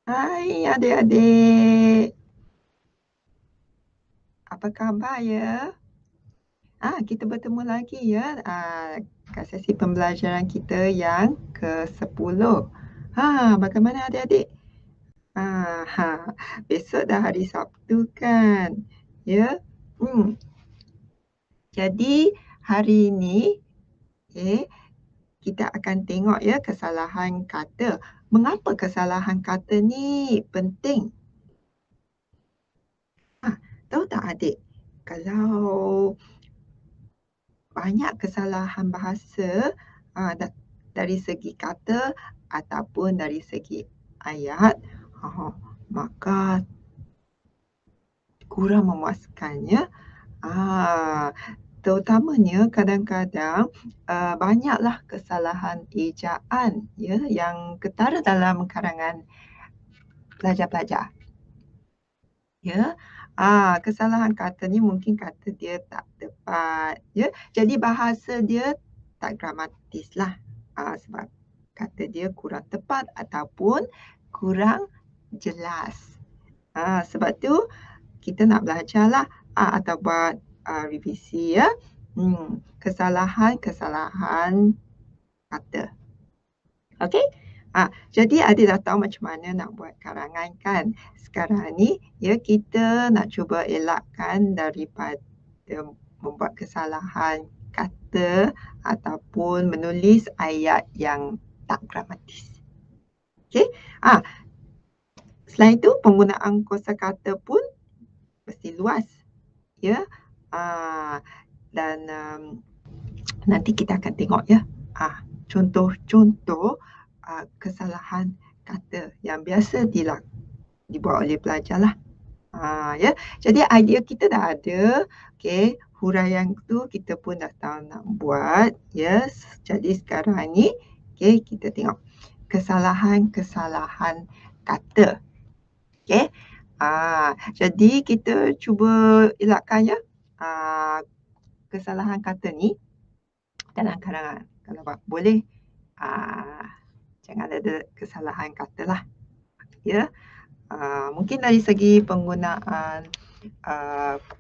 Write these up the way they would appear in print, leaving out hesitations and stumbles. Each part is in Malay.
Hai adik-adik, apa khabar ya? Kita bertemu lagi ya kat sesi pembelajaran kita yang ke-10. Bagaimana adik-adik? Ah, ha, Besok dah hari Sabtu kan? Ya. Hmm. Jadi hari ini, okay, kita akan tengok ya kesalahan kata. Mengapa kesalahan kata ni penting? Tahu tak adik? Kalau banyak kesalahan bahasa dari segi kata ataupun dari segi ayat, maka kurang memuaskannya. Terutamanya kadang-kadang banyaklah kesalahan ejaan ya yang ketara dalam karangan pelajar-pelajar. Ya. Kesalahan kata ni mungkin kata dia tak tepat ya. Jadi bahasa dia tak gramatis lah. Sebab kata dia kurang tepat ataupun kurang jelas. Sebab tu kita nak belajarlah atau buat revisi ya. Kesalahan-kesalahan kata. Okey? Jadi adik dah tahu macam mana nak buat karangan kan? Sekarang ni ya kita nak cuba elakkan daripada membuat kesalahan kata ataupun menulis ayat yang tak gramatis. Okey? Selain itu penggunaan kosakata pun mesti luas. Ya. Dan nanti kita akan tengok ya. Contoh-contoh kesalahan kata yang biasa dibuat oleh pelajar lah. Ya. Jadi idea kita dah ada. Okey, huraian tu kita pun dah tahu nak buat. Yes. Jadi sekarang ni kita tengok kesalahan-kesalahan kata. Okey. Jadi kita cuba elakkan ya kesalahan kata ni dalam karangan. Kalau boleh jangan ada kesalahan kata lah. Ya. Mungkin dari segi penggunaan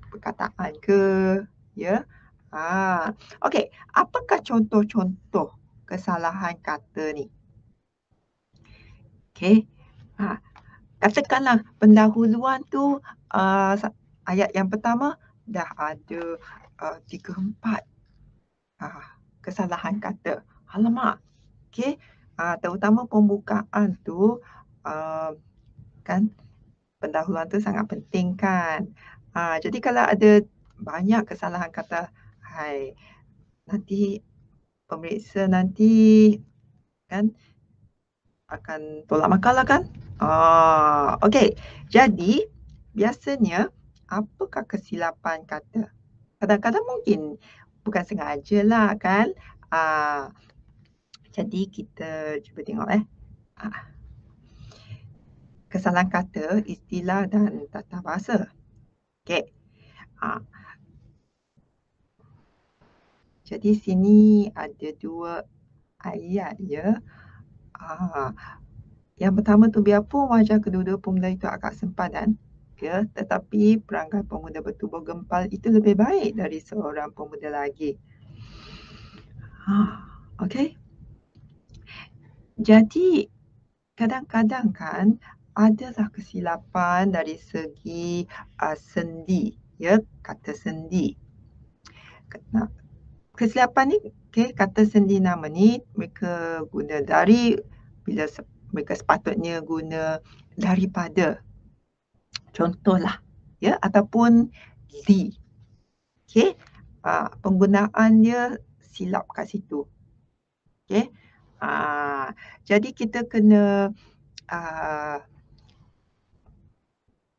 perkataan ke, ya. Okey, apakah contoh-contoh kesalahan kata ni? Okey. Katakanlah pendahuluan tu ayat yang pertama dah ada 3-4 kesalahan kata. Alamak. Okey. Terutama pembukaan tu kan pendahuluan tu sangat penting kan. Jadi kalau ada banyak kesalahan kata, nanti pemeriksa nanti kan akan tolak makalah kan. Okey. Jadi biasanya apakah kesilapan kata? Kadang-kadang mungkin bukan sengaja lah kan. Jadi kita cuba tengok kesalahan kata, istilah dan tata bahasa. Okey. Jadi sini ada 2 ayat ya. Yang pertama tu biarpun wajah kedua-dua pemuda itu agak sempadan, ya, tetapi perangai pemuda bertubuh gempal itu lebih baik dari seorang pemuda lagi. Okey. Jadi kadang-kadang kan adalah kesilapan dari segi sendi, ya, kata sendi. Kesilapan ni, kata sendi nama ni mereka guna dari bila mereka sepatutnya guna daripada. Contohlah, ya, ataupun di. Okey. Penggunaan dia silap kat situ. Okey. Jadi kita kena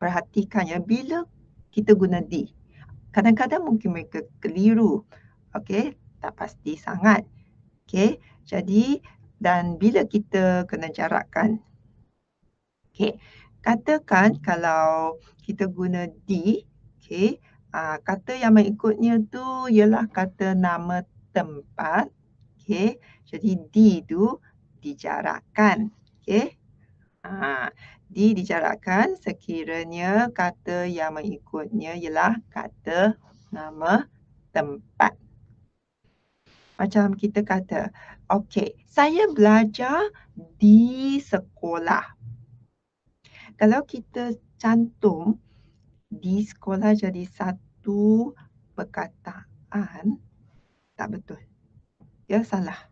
perhatikan ya bila kita guna di. Kadang-kadang mungkin mereka keliru. Okey, tak pasti sangat. Okey. Jadi dan bila kita kena jarakkan. Okey. Katakan kalau kita guna di, okey, kata yang mengikutnya tu ialah kata nama tempat. Okey. Jadi di tu dijarakkan. Okey. Dijarakkan sekiranya kata yang mengikutnya ialah kata nama tempat. Macam kita kata, okey, saya belajar di sekolah. Kalau kita cantum di sekolah jadi satu perkataan, tak betul. Dia salah.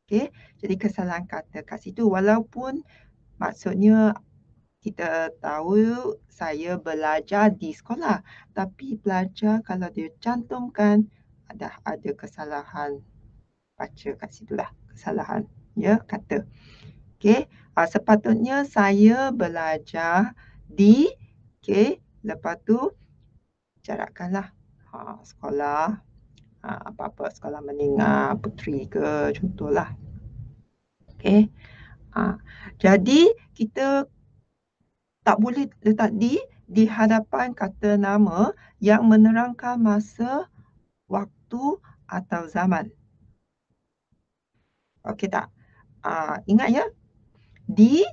Okey, jadi kesalahan kata kat situ walaupun maksudnya kita tahu saya belajar di sekolah, tapi belajar kalau dia cantumkan ada kesalahan baca kat situlah, kesalahan ya kata. Okey, sepatutnya saya belajar di, okey, lepas tu jarakkanlah sekolah, apa-apa sekolah menengah puteri ke contohlah. Okey. Jadi kita tak boleh letak di hadapan kata nama yang menerangkan masa, waktu atau zaman. Okey tak? Ingat ya, di,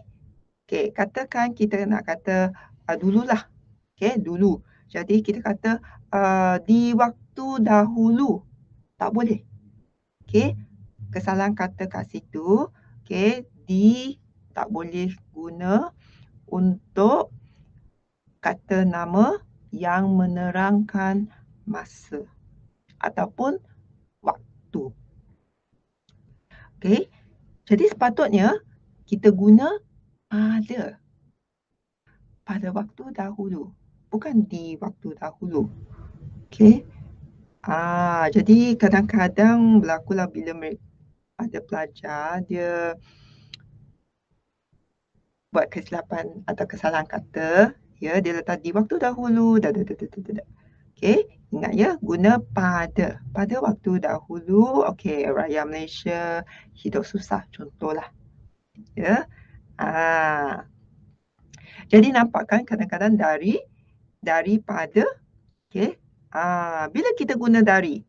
okey, katakan kita nak kata dululah. Okey, dulu. Jadi kita kata di waktu dahulu. Tak boleh. Okey, kesalahan kata kat situ. Okey, di tak boleh guna untuk kata nama yang menerangkan masa ataupun waktu. Okey, jadi sepatutnya kita guna pada. Pada waktu dahulu, bukan di waktu dahulu. Okey. Jadi kadang-kadang berlakulah bila ada pelajar dia buat kesilapan atau kesalahan kata, ya, dia letak di waktu dahulu, okey, ingat ya, guna pada. Pada waktu dahulu, okey, rakyat Malaysia hidup susah, contohlah. Ya. Jadi nampak kan kadang-kadang daripada, okey. Bila kita guna dari,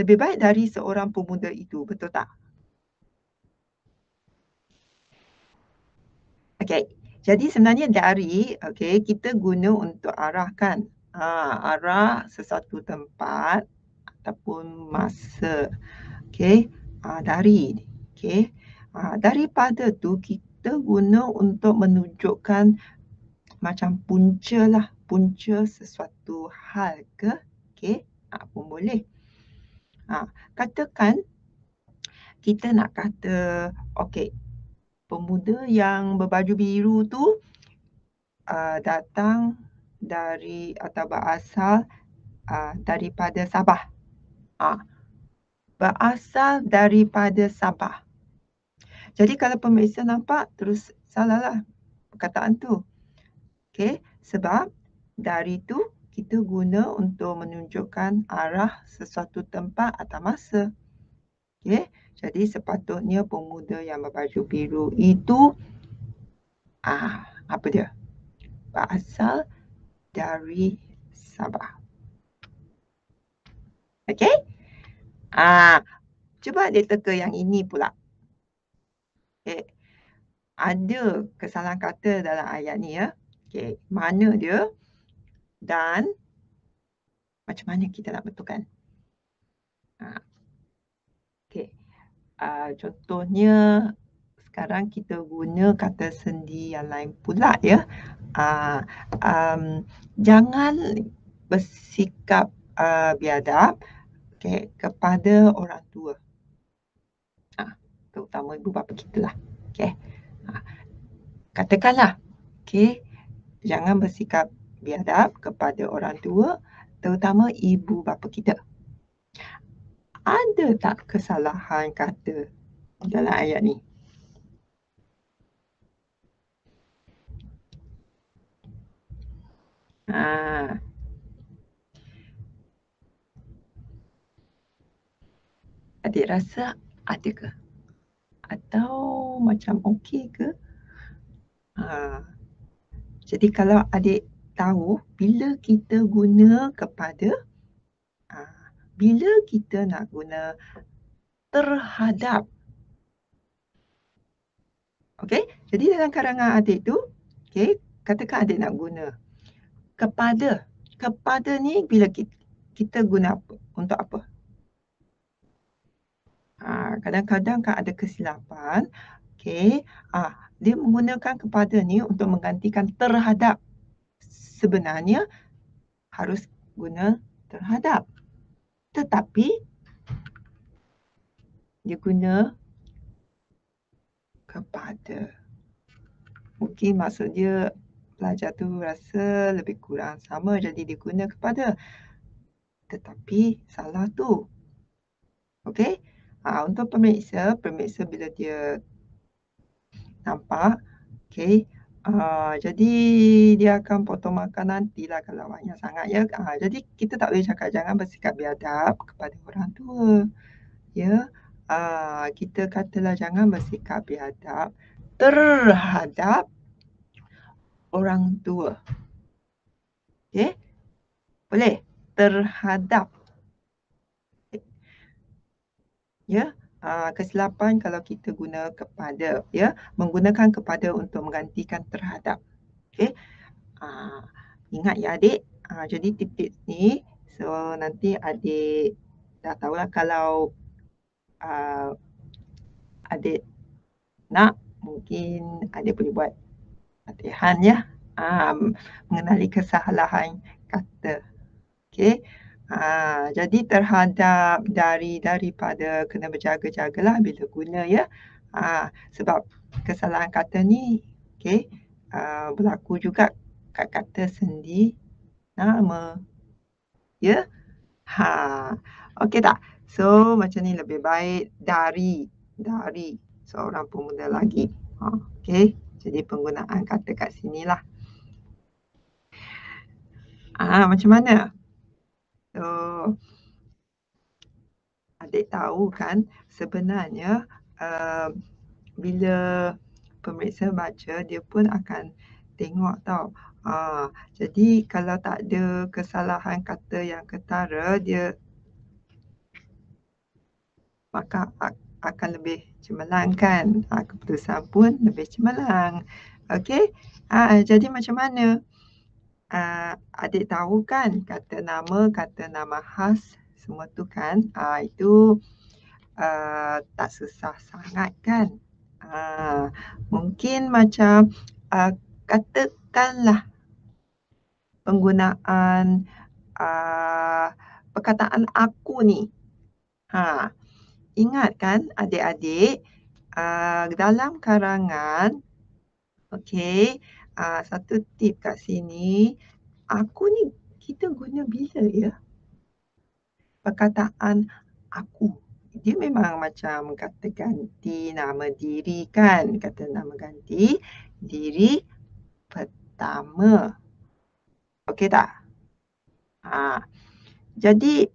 lebih baik dari seorang pemuda itu, betul tak? Okey. Jadi sebenarnya dari, okey, kita guna untuk arahkan. Arah sesuatu tempat ataupun masa. Okey. Dari. Okey. Daripada tu kita guna untuk menunjukkan macam punca lah. Punca sesuatu hal ke. Okey. Pun boleh. Katakan kita nak kata, okey, pemuda yang berbaju biru tu datang dari atau berasal daripada Sabah. Berasal daripada Sabah. Jadi kalau pemeriksa nampak, terus salahlah perkataan tu. Okey, sebab dari tu kita guna untuk menunjukkan arah sesuatu tempat atau masa. Okey, jadi sepatutnya pemuda yang berbaju biru itu apa dia? Berasal dari Sabah. Okey? Cuba dia teka yang ini pula. Okey. Ada kesalahan kata dalam ayat ni ya. Okey, mana dia dan macam mana kita nak betulkan? Okey. Contohnya sekarang kita guna kata sendi yang lain pula ya. Jangan bersikap biadab, okey, kepada orang tua. Terutama ibu bapa kita lah. Okey. Katakanlah, okey, jangan bersikap biadab kepada orang tua, terutama ibu bapa kita. Ada tak kesalahan kata dalam ayat ni? Adik rasa ada ke? Atau macam okey ke? Jadi kalau adik tahu bila kita guna kepada, bila kita nak guna terhadap. Okey? Jadi dalam karangan adik tu, okey, katakan adik nak guna kepada. Kepada ni bila kita guna apa? Untuk apa? Kadang-kadang kan ada kesilapan, okey, dia menggunakan kepada ni untuk menggantikan terhadap. Sebenarnya harus guna terhadap. Tetapi dia guna kepada. Mungkin maksud dia pelajar tu rasa lebih kurang sama jadi dia guna kepada. Tetapi salah tu. Okey? Untuk pemeriksa bila dia nampak, okey, jadi dia akan potong makan nantilah kalau banyak sangat ya. Jadi kita tak boleh cakap jangan bersikap biadab kepada orang tua. Ya. Kita katalah jangan bersikap biadab terhadap orang tua. Okey? Boleh? Terhadap. Ya. Kesilapan kalau kita guna kepada, ya, menggunakan kepada untuk menggantikan terhadap. Okey? Ingat ya adik. Jadi tips-tips ni, so nanti adik dah tahulah kalau adik nak, mungkin adik boleh buat latihan ya. Mengenali kesalahan kata. Okey. Jadi terhadap, daripada kena berjaga-jagalah bila guna ya. Sebab kesalahan kata ni, okey, berlaku juga kat kata sendi nama. Ya. Okey tak? So macam ni lebih baik dari seorang pemuda lagi. Okey. Jadi penggunaan kata kat sinilah. Macam mana? So adik tahu kan sebenarnya bila pemeriksa baca dia pun akan tengok tau. Jadi kalau tak ada kesalahan kata yang ketara, dia maka akan lebih cemerlang kan. Keputusan pun lebih cemerlang. Okey? Jadi macam mana? Adik tahu kan kata nama khas semua tu kan, itu tak susah sangat kan. Mungkin macam katakanlah penggunaan perkataan aku ni. Ingat kan adik-adik, dalam karangan, okey, satu tip kat sini, aku ni kita guna bila ya? Perkataan aku. Dia memang macam kata ganti nama diri kan, kata nama ganti diri pertama. Okey tak? Jadi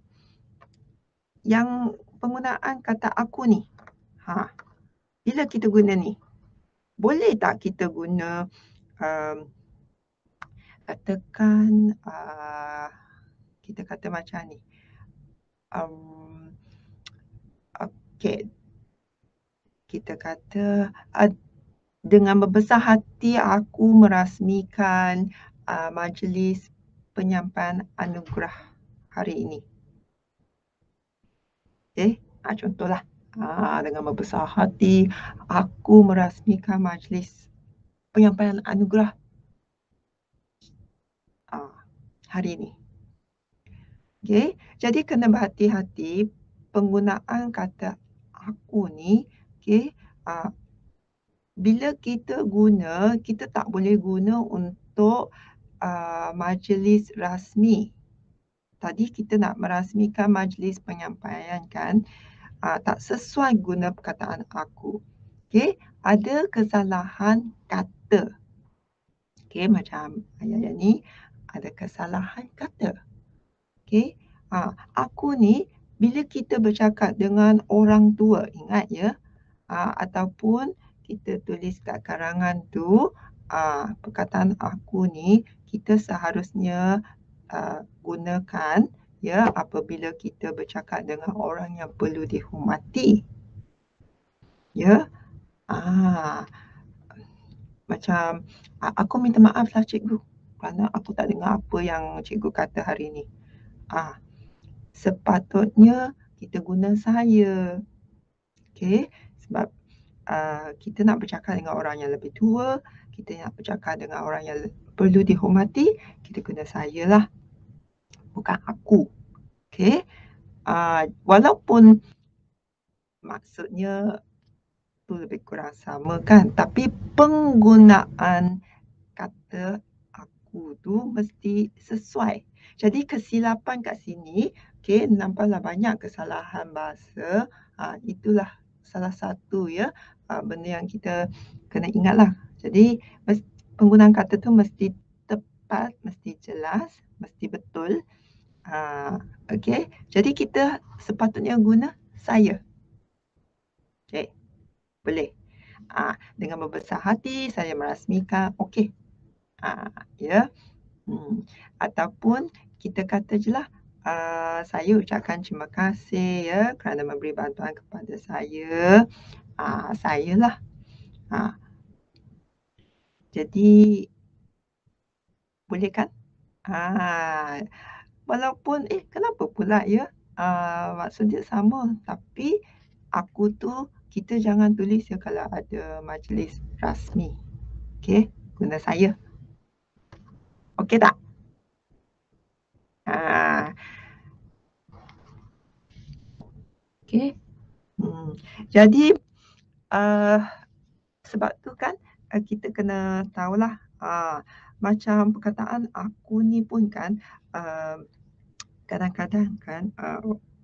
yang penggunaan kata aku ni, bila kita guna ni, boleh tak kita guna katakan kita kata macam ni. Okey. Kita kata dengan berbesar hati aku merasmikan majlis penyampaian anugerah hari ini. Okey, contohlah. Dengan berbesar hati aku merasmikan majlis penyampaian anugerah hari ini. Okey, jadi kena berhati-hati penggunaan kata aku ni, okey, bila kita guna, kita tak boleh guna untuk majlis rasmi. Tadi kita nak merasmikan majlis penyampaian kan, tak sesuai guna perkataan aku. Okey, ada kesalahan kata. Okey, macam ayat ni ada kesalahan kata. Okey, aku ni bila kita bercakap dengan orang tua, ingat ya, ataupun kita tulis kat karangan tu, perkataan aku ni kita seharusnya gunakan ya apabila kita bercakap dengan orang yang perlu dihormati. Ya. Macam, aku minta maaf lah cikgu kerana aku tak dengar apa yang cikgu kata hari ni. Ah, sepatutnya kita guna saya. Okey, sebab kita nak bercakap dengan orang yang lebih tua, kita nak bercakap dengan orang yang perlu dihormati, kita guna saya lah, bukan aku. Okey, walaupun maksudnya tu lebih kurang sama kan, tapi penggunaan kata aku tu mesti sesuai. Jadi kesilapan kat sini, okey, nampaklah banyak kesalahan bahasa. Itulah salah satu ya, benda yang kita kena ingatlah. Jadi penggunaan kata tu mesti tepat, mesti jelas, mesti betul. Okey, jadi kita sepatutnya guna saya. Okey, boleh. Dengan membesar hati saya merasmikan, okey. Ya. Ataupun kita kata je lah, saya ucapkan terima kasih ya kerana memberi bantuan kepada saya. Sayalah. Jadi boleh kan? Walaupun kenapa pula ya, maksud dia sama tapi aku tu kita jangan tulis ya kalau ada majlis rasmi. Okey, guna saya. Okey tak? Okey. Jadi sebab tu kan kita kena tahulah, macam perkataan aku ni pun kan kadang-kadang kan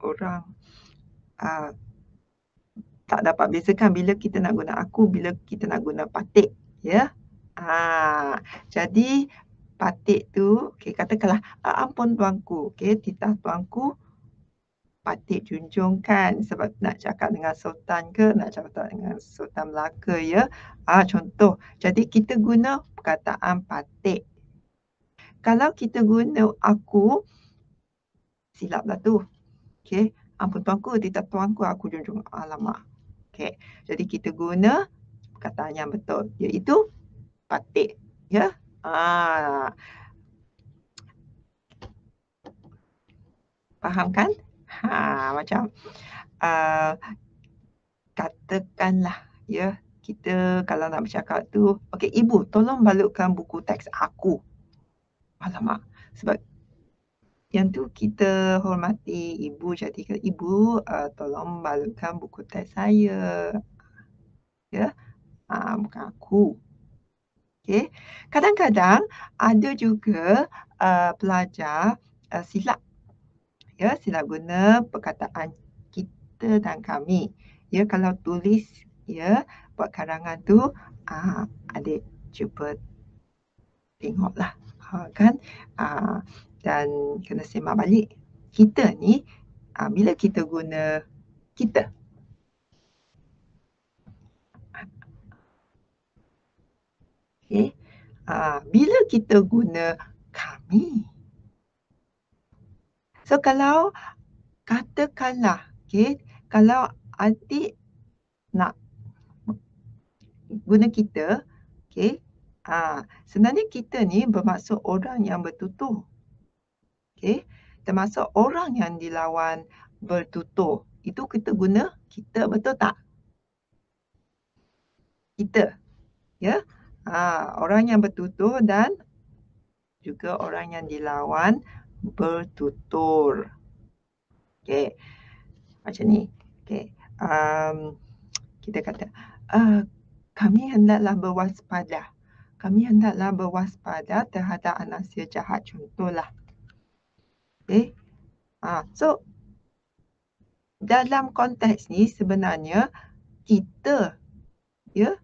orang tak dapat bezakan bila kita nak guna aku, bila kita nak guna patik, ya. Jadi patik tu, okey, katakanlah, ampun tuanku, okey, titah tuanku, patik junjung kan, sebab nak cakap dengan sultan ke, nak cakap dengan Sultan Melaka ya. Contoh, jadi kita guna perkataan patik. Kalau kita guna aku, silaplah tu. Okey, ampun tuanku, titah tuanku, aku junjung. Alamak. Okey, jadi kita guna perkataan yang betul, iaitu patik. Ya. Faham kan? Macam katakanlah ya, kita kalau nak bercakap tu, okey, ibu tolong balutkan buku teks aku. Alamak, sebab yang tu kita hormati ibu, jadi ibu tolong balutkan buku teks saya. Ya, bukan aku. Okey. Kadang-kadang ada juga pelajar silap. Ya, silap guna perkataan kita dan kami. Ya, kalau tulis ya buat karangan tu, adik cuba tengoklah, kan? Dan kena semak balik. Kita ni bila kita guna kita, okey, bila kita guna kami. So kalau katakanlah, okey, kalau adik nak guna kita, okey, sebenarnya kita ni bermaksud orang yang bertutur. Okey, termasuk orang yang dilawan bertutur. Itu kita guna kita, betul tak? Kita, ya. Orang yang bertutur dan juga orang yang dilawan bertutur. Okey, macam ni. Okey, kita kata, kami hendaklah berwaspada. Kami hendaklah berwaspada terhadap anasir jahat, contohlah. Okey. So dalam konteks ni sebenarnya kita, ya,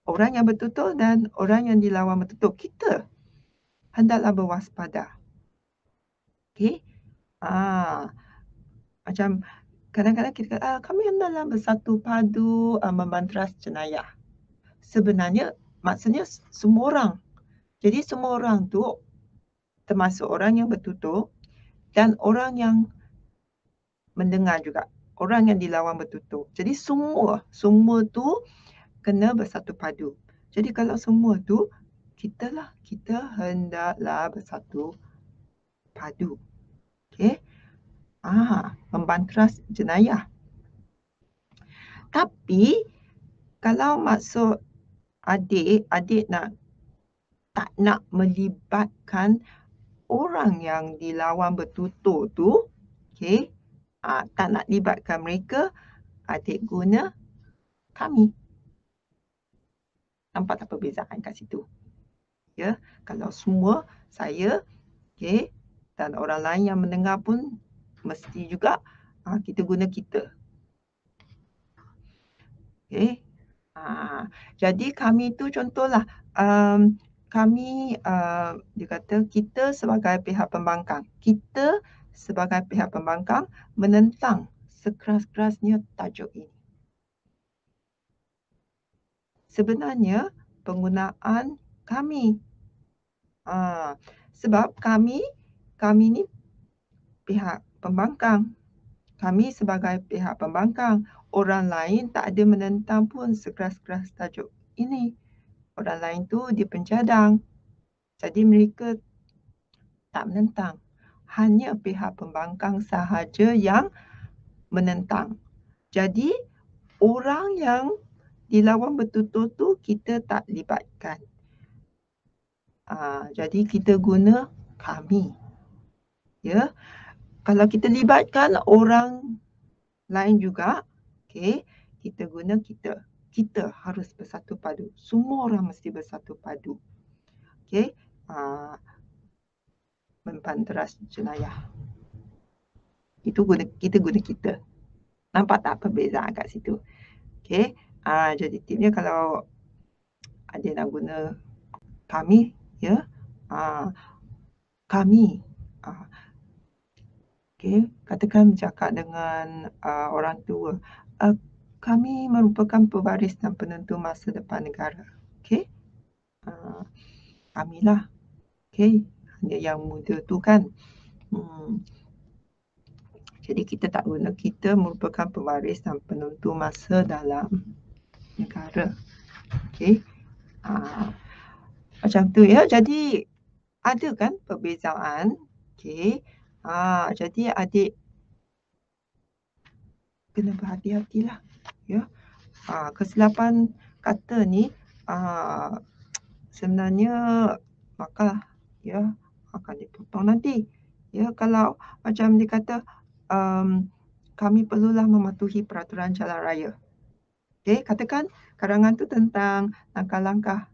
orang yang bertutur dan orang yang dilawan bertutur, kita hendaklah berwaspada. Okey. Macam kadang-kadang kita kata, kami hendaklah bersatu padu membanteras jenayah. Sebenarnya maksudnya semua orang. Jadi semua orang tu termasuk orang yang bertutur dan orang yang mendengar juga, orang yang dilawan bertutur. Jadi semua tu kena bersatu padu. Jadi kalau semua tu kita hendaklah bersatu padu. Okey? Membanteras jenayah. Tapi kalau maksud adik tak nak melibatkan orang yang dilawan bertutur tu, okey, tak nak libatkan mereka, adik guna kami. Nampak tak perbezaan kat situ? Ya, kalau semua saya, okey, dan orang lain yang mendengar pun mesti juga kita guna kita. Okey. Jadi kami tu contohlah, kami, dia kata kita sebagai pihak pembangkang. Kita sebagai pihak pembangkang menentang sekeras-kerasnya tajuk ini. Sebenarnya penggunaan kami. Sebab kami ni pihak pembangkang. Kami sebagai pihak pembangkang, orang lain tak ada menentang pun sekeras-keras tajuk ini. Orang lain tu dia pencadang. Jadi mereka tak menentang. Hanya pihak pembangkang sahaja yang menentang. Jadi orang yang dilawan bertutur tu kita tak libatkan. Jadi kita guna kami. Ya. Kalau kita libatkan orang lain juga, okey, kita guna kita. Kita harus bersatu padu. Semua orang mesti bersatu padu. Okey, membanteras jenayah. Itu kita guna kita. Nampak tak perbezaan kat situ? Okey, jadi tipnya kalau adik nak guna kami, ya, kami. Okey, katakan bercakap dengan orang tua. Kami merupakan pewaris dan penentu masa depan negara. Okey? Kamilah. Okey, hanya yang muda tu kan. Jadi kita tak guna kita merupakan pewaris dan penentu masa dalam negara. Okey? Macam tu ya. Jadi ada kan perbezaan. Okey. Jadi adik kena berhati-hatilah. Ya. Kesilapan kata ni sebenarnya maka ya akan dipotong nanti. Ya, kalau macam dia kata kami perlulah mematuhi peraturan jalan raya. Okey, katakan karangan tu tentang langkah-langkah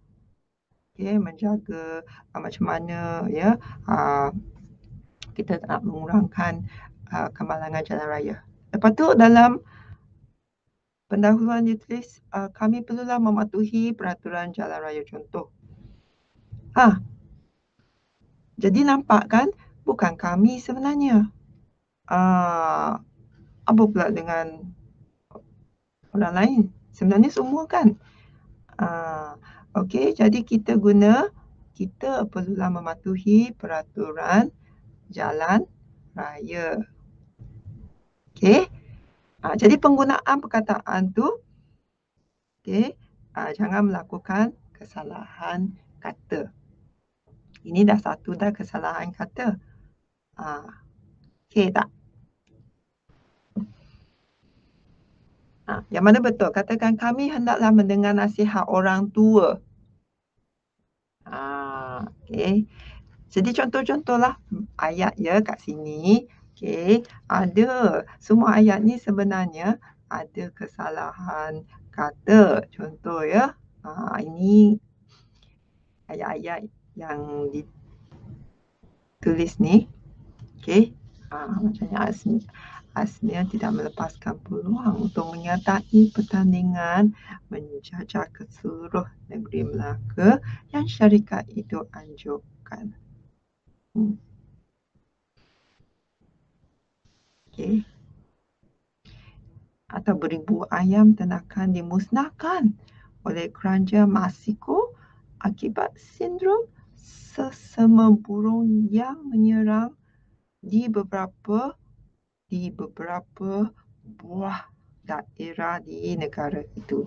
menjaga macam mana ya kita nak mengurangkan kemalangan jalan raya. Lepas tu dalam pendahuluan dia tulis kami perlulah mematuhi peraturan jalan raya contoh. Jadi nampak kan bukan kami sebenarnya. Apa pula dengan orang lain? Sebenarnya semua kan. Okey, jadi kita perlulah mematuhi peraturan jalan raya. Okey. Jadi penggunaan perkataan tu jangan melakukan kesalahan kata. Ini dah satu dah kesalahan kata. Okey tak? Yang mana betul? Katakan kami hendaklah mendengar nasihat orang tua. Okey. Jadi contoh-contohlah ayat ya kat sini. Okey. Ada. Semua ayat ni sebenarnya ada kesalahan kata. Contoh ya. Ini ayat-ayat yang ditulis ni. Okey. Macamnya Asnia tidak melepaskan peluang untuk menyertai pertandingan menjajah ke seluruh negeri Melaka yang syarikat itu anjurkan. Okey. Atau beribu ayam ternakan dimusnahkan oleh kerajaan Mexico akibat sindrom sesama burung yang menyerang di beberapa buah daerah di negara itu.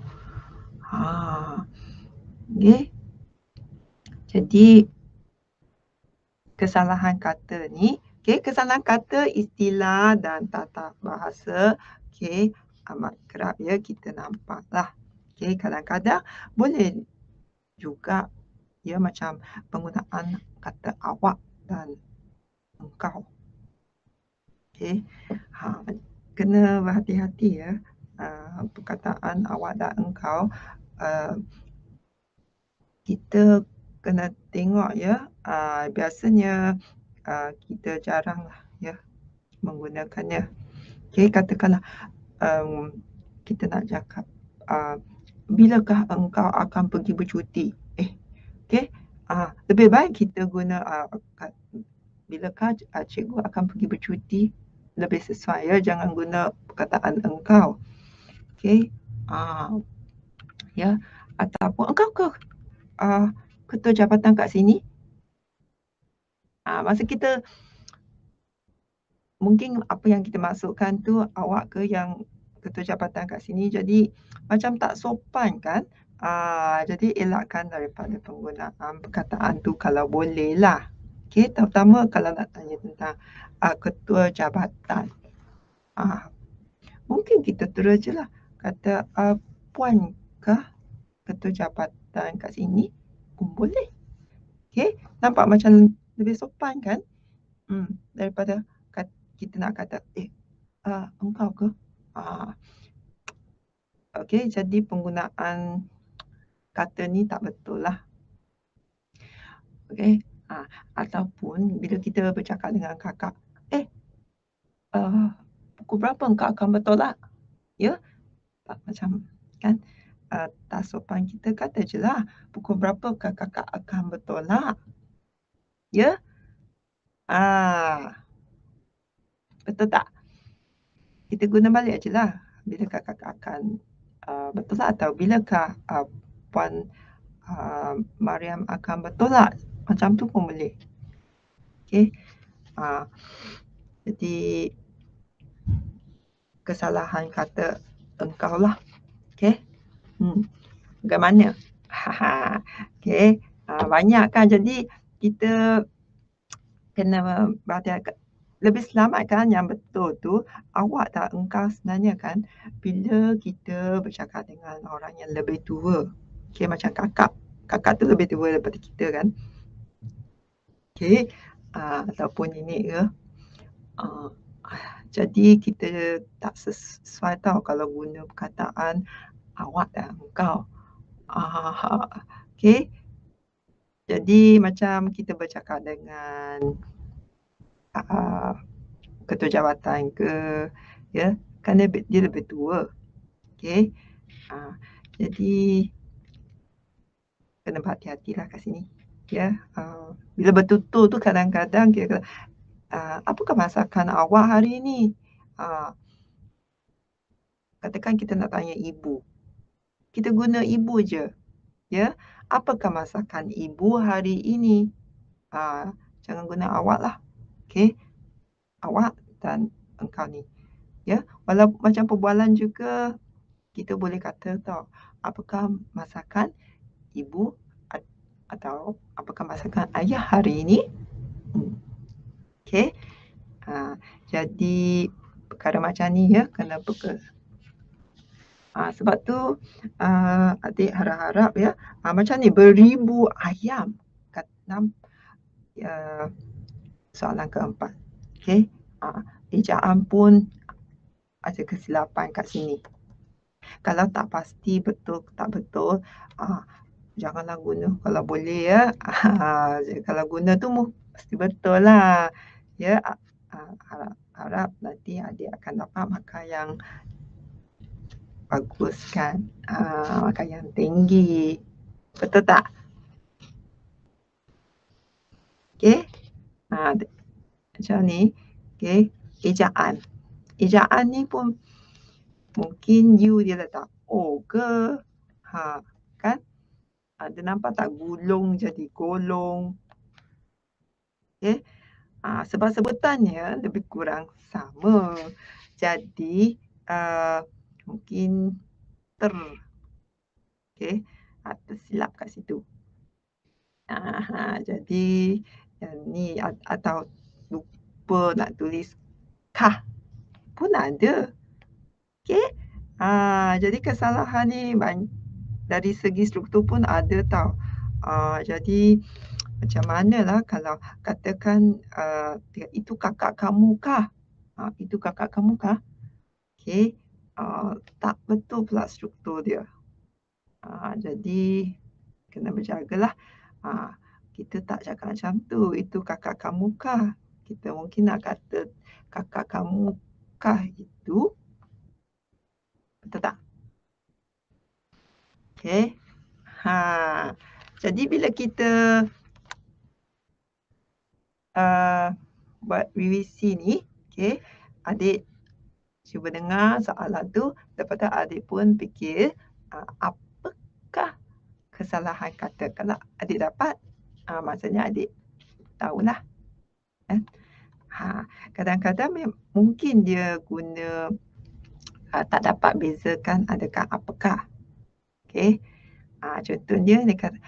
Okey. Jadi kesalahan kata ni, okey, kesalahan kata, istilah dan tata bahasa, okey, amat kerap ya kita nampaklah. Okey, kadang-kadang boleh juga ya macam penggunaan kata awak dan engkau. Okey. Kena berhati-hati ya. Perkataan awak dan engkau, kita kena tengok ya, biasanya kita jaranglah ya menggunakannya. Okey, katakanlah kita nak cakap, bilakah engkau akan pergi bercuti? Okey, lebih baik kita guna bilakah cikgu akan pergi bercuti? Lebih sesuai ya, jangan guna perkataan engkau. Okey, ya, ataupun engkau ke ketua jabatan kat sini? Masa kita mungkin apa yang kita maksudkan tu awak ke yang ketua jabatan kat sini, jadi macam tak sopan kan? Jadi elakkan daripada penggunaan perkataan tu kalau bolehlah. Okey, terutama kalau nak tanya tentang ketua jabatan. Mungkin kita terus je lah kata, puankah ketua jabatan kat sini? Pun boleh. Okey, nampak macam lebih sopan kan? Daripada kita nak kata, engkau ke? Okey, jadi penggunaan kata ni tak betul lah. Okey, ataupun bila kita bercakap dengan kakak, pukul berapa engkau akan bertolak? Ya, macam kan, tak sopan kita kata je lah, pukul berapa kakak akan bertolak? Ya? Betul tak? Kita guna balik je lah, bilakah kakak akan bertolak atau bilakah Puan Mariam akan bertolak? Macam tu pun boleh. Okey. Jadi kesalahan kata engkau lah. Okey. Bagaimana? Okey. Banyak kan, jadi kita kena berhati-hati. Lebih selamat kan yang betul tu awak tak engkau sebenarnya kan, bila kita bercakap dengan orang yang lebih tua. Okey, macam kakak. Kakak tu lebih tua daripada kita kan. Okey, ataupun nenek ke. Jadi kita tak sesuai tau kalau guna perkataan awak dan engkau. Okey. Jadi macam kita bercakap dengan ketua jabatan ke, ya, kan dia lebih tua. Okey. Jadi kena berhati-hatilah kat sini. Ya, bila bertutur tu kadang-kadang kita kata, apakah masakan awak hari ni? Katakan kita nak tanya ibu. Kita guna ibu je. Ya, apakah masakan ibu hari ini? Jangan guna awak lah. Okey. Awak dan engkau ni. Ya, walau macam perbualan juga kita boleh kata tau, apakah masakan ibu atau apakah masakan ayah hari ini? Okey. Jadi perkara macam ni ya kena peka. Sebab tu adik harap-harap ya, macam ni beribu ayam. Soalan keempat. Okey. Ejaan pun ada kesilapan kat sini. Kalau tak pasti betul tak betul, janganlah guna kalau boleh ya. Kalau guna tu mesti betul lah. Ya, harap nanti adik akan dapat markah yang bagus kan, markah yang tinggi. Betul tak? Okey. Macam ni. Okey. Ejaan. Ejaan ni pun mungkin you dia letak O ke. Kan? Dia nampak tak gulung jadi golong. Okey. Sebab sebutannya lebih kurang sama. Jadi mungkin okey. Tersilap kat situ. Jadi ni atau lupa nak tulis kah pun ada. Okey. Jadi kesalahan ni dari segi struktur pun ada tau. Jadi macam manalah kalau katakan itu kakak kamu kah? Itu kakak kamu kah? Okey. Tak betul pula struktur dia. Jadi kena berjagalah. Kita tak cakap macam tu, itu kakak kamu kah? Kita mungkin nak kata kakak kamu kah itu? Betul tak? Okey. Jadi bila kita buat revisi ni, okey, adik cuba dengar soalan tu, lepas tu adik pun fikir apakah kesalahan kata. Kalau adik dapat, maksudnya adik tahulah. Kadang-kadang mungkin dia guna tak dapat bezakan adakah apakah. Okey. Contohnya dia kata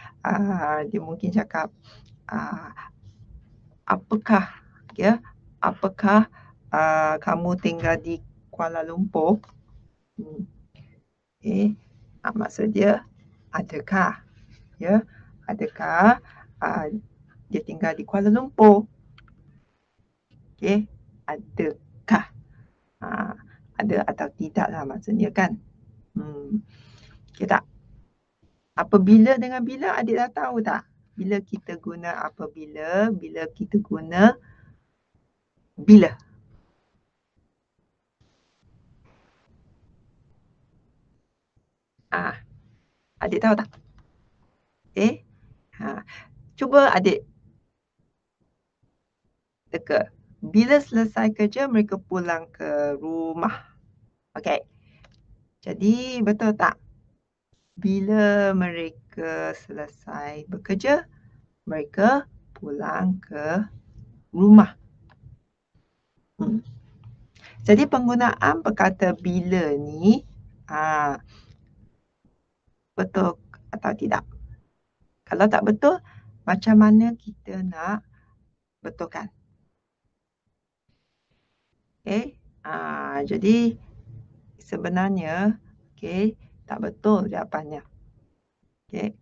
dia mungkin cakap apakah apakah kamu tinggal di Kuala Lumpur? Okey. Maksud dia adakah adakah dia tinggal di Kuala Lumpur? Okey, adakah ada atau tidak lah maksudnya kan. Okey tak? Apabila dengan bila adik dah tahu tak? Bila kita guna apabila, bila kita guna bila. Adik tahu tak? Okey. Cuba adik teka. Bila selesai kerja mereka pulang ke rumah. Okey. Jadi betul tak? Bila mereka selesai bekerja, mereka pulang ke rumah. Jadi penggunaan perkata bila ni betul atau tidak? Kalau tak betul, macam mana kita nak betulkan? Okey. Jadi sebenarnya tak betul jawapannya. Okey.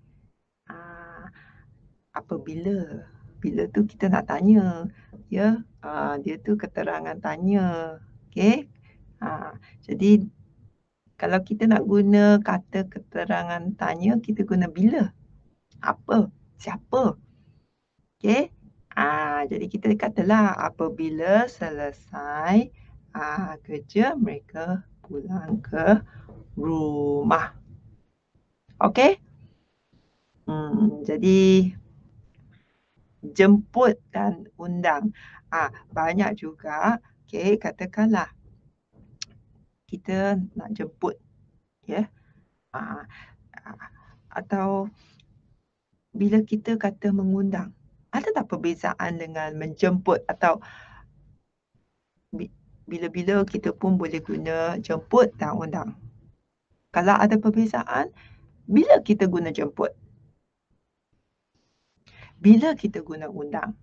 Apabila. Bila tu kita nak tanya. Dia tu keterangan tanya. Okey. Jadi kalau kita nak guna kata keterangan tanya, kita guna bila. Apa? Siapa? Okey. Jadi kita katalah apabila selesai kerja mereka pulang ke rumah. Okey? Jadi jemput dan undang. Banyak juga, katakanlah kita nak jemput, atau bila kita kata mengundang, ada tak perbezaan dengan menjemput atau bila-bila kita pun boleh guna jemput dan undang? Kalau ada perbezaan, bila kita guna jemput? Bila kita guna undang?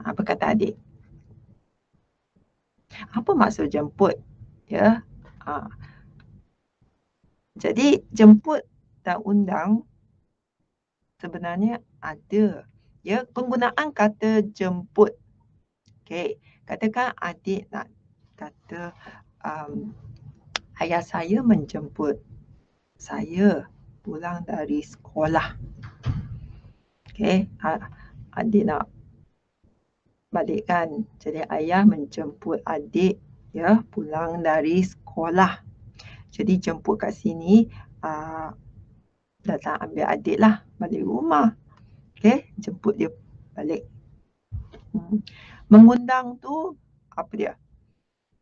Apa kata adik? Apa maksud jemput? Jadi jemput dan undang sebenarnya ada. Penggunaan kata jemput. Okey, katakan adik nak kata ayah saya menjemput saya pulang dari sekolah. Okey, adik nak balikkan. Jadi ayah menjemput adik pulang dari sekolah. Jadi jemput kat sini datang ambil adik lah balik rumah. Okey, jemput dia balik. Mengundang tu apa dia?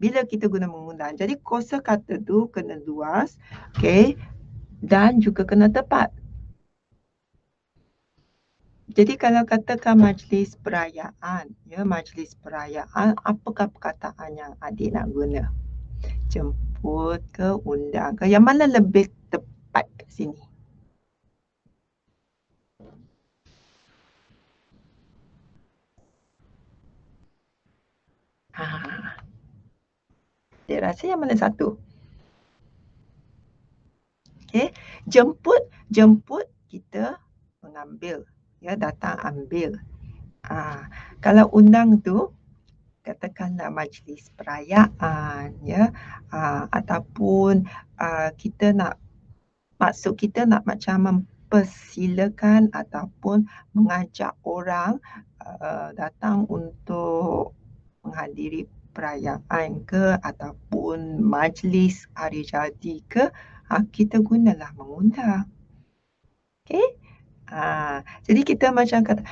Bila kita guna mengundang. Jadi kosa kata tu kena luas, okey, dan juga kena tepat. Jadi kalau katakan majlis perayaan, majlis perayaan, apakah perkataan yang adik nak guna? jemput ke, undang ke, yang mana lebih tepat kat sini? Ha. Dia rasa yang mana satu? Okey, jemput kita mengambil, ya, datang ambil. Kalau undang tu katakanlah majlis perayaan, ya, ataupun kita nak, maksud kita nak macam mempersilakan ataupun mengajak orang datang untuk menghadiri perayaan ke ataupun majlis hari jadi ke, kita gunalah mengundang. Okey? Jadi kita macam kata,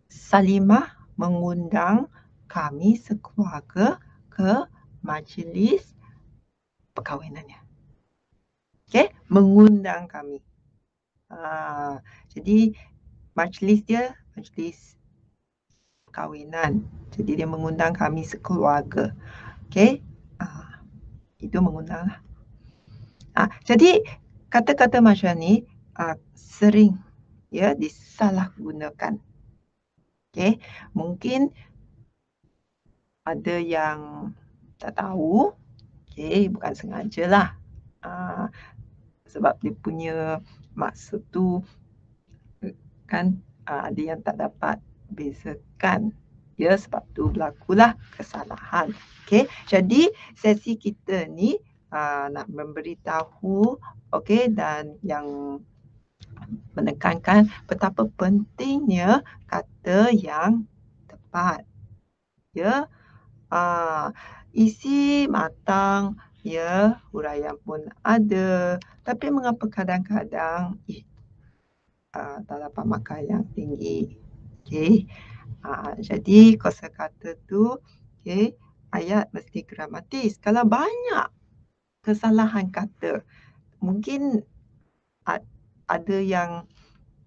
Salimah mengundang kami sekeluarga ke majlis perkahwinannya. Okey? Mengundang kami. Jadi majlis dia majlis perkahwinan. Jadi dia mengundang kami sekeluarga. Okey? Itu mengundang lah. Jadi kata-kata macam ni sering, ya, disalahgunakan. Okey, mungkin ada yang tak tahu, okey, bukan sengajalah. Sebab dia punya maksud tu kan, ada yang tak dapat bezakan. Ya, sebab tu berlakulah kesalahan. Okey, jadi sesi kita ni nak memberitahu, okey, dan yang menekankan betapa pentingnya kata yang tepat. Ya, isi matang, ya, huraian pun ada, tapi mengapa kadang-kadang tak dapat markah yang tinggi. Okey. Jadi kosakata tu, okey, ayat mesti gramatis. Kalau banyak kesalahan kata, mungkin ada yang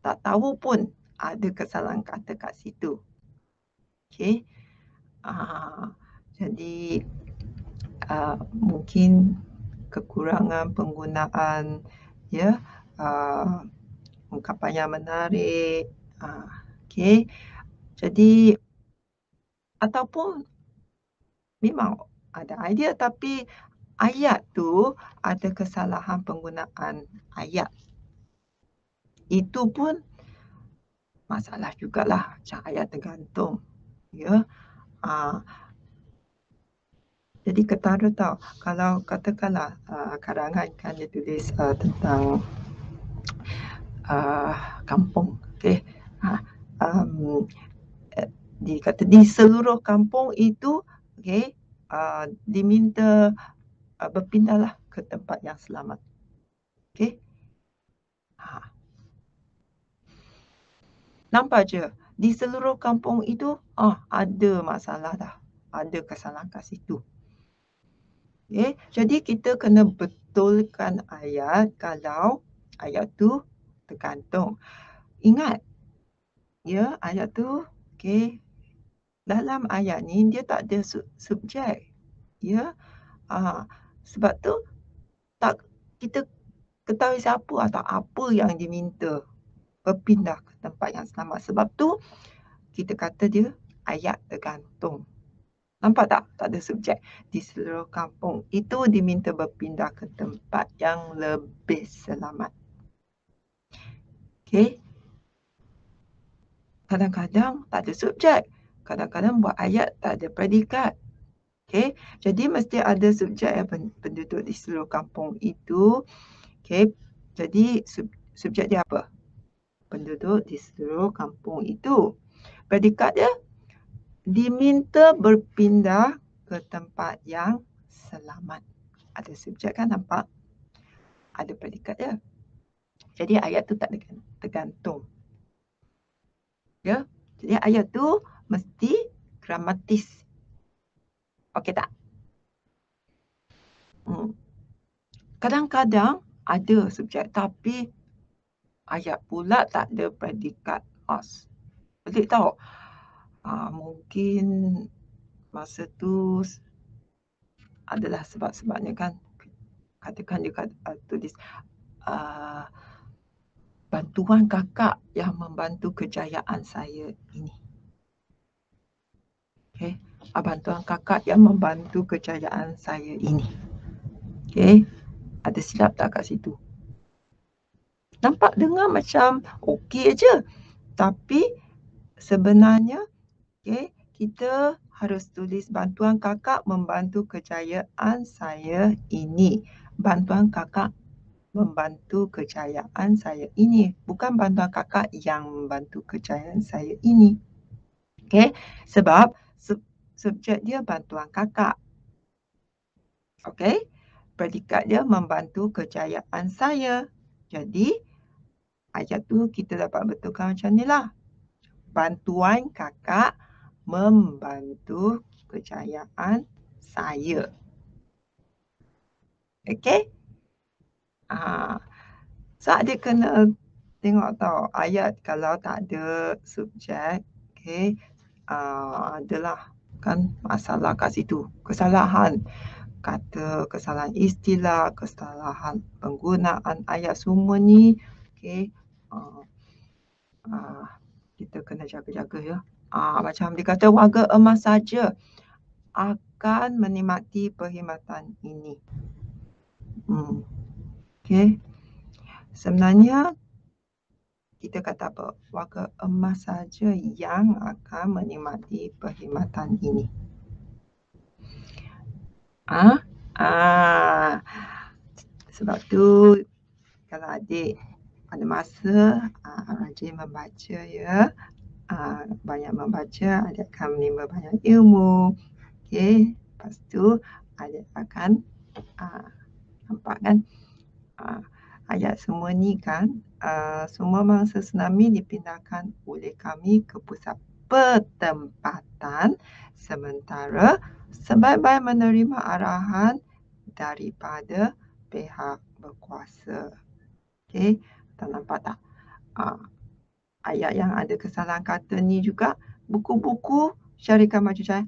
tak tahu pun ada kesalahan kata kat situ. Okey. Jadi mungkin kekurangan penggunaan, ya, ungkapan yang menarik. Okey. Jadi ataupun memang ada idea tapi ayat tu ada kesalahan penggunaan ayat. Itu pun masalah jugalah, macam ayat tergantung. Ya. Jadi ketara tau, kalau katakanlah karangan kan dia tulis tentang kampung. Okey. Dikata di seluruh kampung itu, okey, diminta berpindahlah ke tempat yang selamat. Okey. Nampak je, di seluruh kampung itu ada masalah dah. Ada kesalahan kat situ. Okay. Jadi kita kena betulkan ayat kalau ayat tu tergantung. Ingat, ya, ayat tu, okay, dalam ayat ni dia tak ada subjek. Ya. Sebab tu tak kita ketahui siapa atau apa yang diminta berpindah ke tempat yang selamat. Sebab tu kita kata dia ayat tergantung. Nampak tak? Tak ada subjek. Di seluruh kampung itu diminta berpindah ke tempat yang lebih selamat. Okey. Kadang-kadang tak ada subjek. Kadang-kadang buat ayat tak ada predikat. Okey. Jadi mesti ada subjek yang penduduk di seluruh kampung itu. Okey. Jadi subjek dia apa? Penduduk di seluruh kampung itu. Predikat dia diminta berpindah ke tempat yang selamat. Ada subjek kan, nampak? Ada predikat dia. Jadi ayat tu tak tergantung. Ya. Jadi ayat tu mesti gramatis. Okey tak? Kadang-kadang ada subjek tapi ayat pula tak ada predikat khas. Pelik tau. Mungkin masa tu adalah sebab-sebabnya kan. Katakan dia tulis bantuan kakak yang membantu kejayaan saya ini. Okey, bantuan kakak yang membantu kejayaan saya ini. Okey, ada silap tak kat situ? Nampak dengar macam okey aje. Tapi sebenarnya kita harus tulis bantuan kakak membantu kejayaan saya ini. Bantuan kakak membantu kejayaan saya ini. Bukan bantuan kakak yang membantu kejayaan saya ini. Okey, sebab subjek dia bantuan kakak. Okey, predikat dia membantu kejayaan saya. Jadi, ayat tu kita dapat betulkan macam ni lah. Bantuan kakak membantu kejayaan saya. Okey? So adik kena tengok tau ayat kalau tak ada subjek, okey, adalah kan masalah kat situ. Kesalahan kata, kesalahan istilah, kesalahan penggunaan ayat semua ni, okey, kita kena jaga-jaga ya. Macam dia kata warga emas saja akan menikmati perkhidmatan ini. Okey. Sebenarnya kita kata apa? Warga emas saja yang akan menikmati perkhidmatan ini. Sebab tu kalau adik ada masa rajin membaca ya. Banyak membaca, adik akan menimba banyak ilmu. Okey, lepas tu adik akan nampak kan ayat semua ni kan semua mangsa tsunami dipindahkan oleh kami ke pusat pertempatan sementara sebaik-baik menerima arahan daripada pihak berkuasa. Okey, tak nampak tak? Ayat yang ada kesalahan kata ni juga buku-buku syarikat maju jaya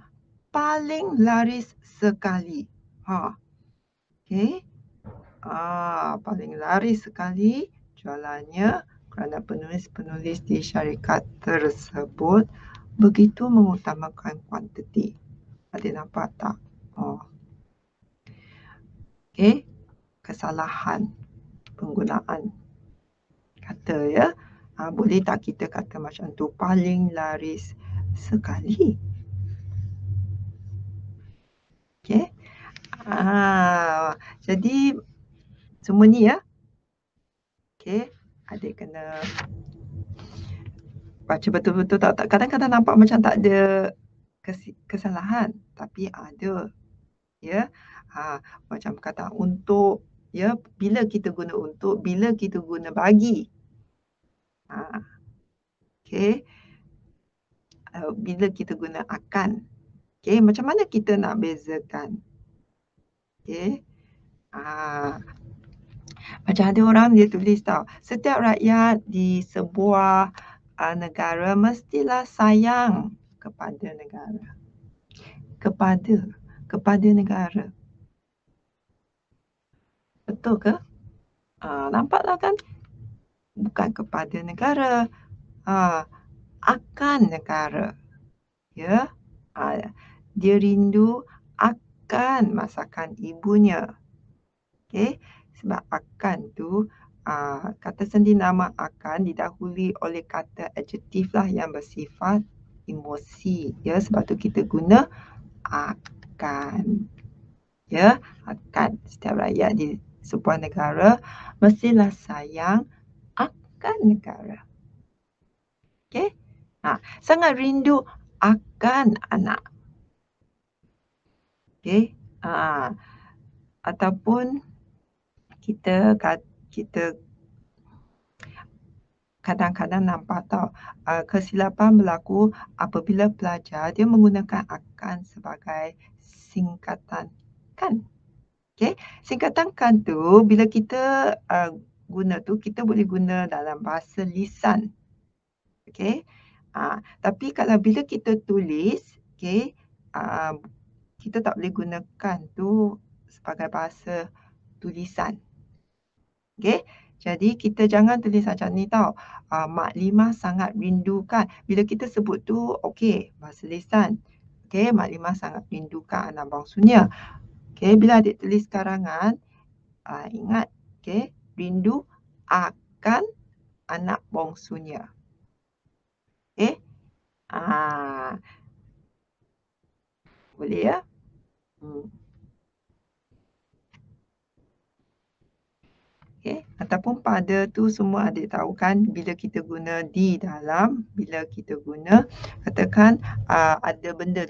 paling laris sekali. Okey. Paling laris sekali jualannya kerana penulis-penulis di syarikat tersebut begitu mengutamakan kuantiti. Ada nampak tak? Okey, kesalahan penggunaan kata ya. Boleh tak kita kata macam tu paling laris sekali? Okey. Jadi semua ni ya. Okey, adik kena baca betul-betul tak kadang-kadang nampak macam tak ada kesalahan tapi ada ya. Macam kata untuk ya, bila kita guna untuk, bila kita guna bagi. Okey. Bila kita guna akan. Okey, macam mana kita nak bezakan? Okey. Macam ada orang dia tulis tau, setiap rakyat di sebuah negara mestilah sayang kepada negara. Kepada negara. Betul ke? Nampaklah kan? Bukan kepada negara. Akan negara. Ya. Dia rindu akan masakan ibunya. Okey. Sebab akan tu kata sendiri nama akan didahului oleh kata adjektif lah yang bersifat emosi. Ya, sebab tu kita guna akan. Ya, akan. Setiap rakyat di sebuah negara mestilah sayang akan negara. Okey? Sangat rindu akan anak. Okey? Ataupun kita kadang-kadang nampak tau kesilapan berlaku apabila pelajar dia menggunakan akan sebagai singkatan kan. Okey, singkatan kan tu bila kita guna tu kita boleh guna dalam bahasa lisan. Okey. Tapi kalau bila kita tulis, okey, kita tak boleh gunakan tu sebagai bahasa tulisan. Okey, jadi kita jangan tulis macam ni tau. Mak Limah sangat rindukan. Bila kita sebut tu, okey, bahasa lisan. Okey, Mak Limah sangat rindukan anak bongsunya. Okey, bila adik tulis karangan, ingat, okey, rindu akan anak bongsunya. Okey, boleh ya? Okey, ataupun pada tu semua adik tahu kan bila kita guna di dalam, bila kita guna katakan ada benda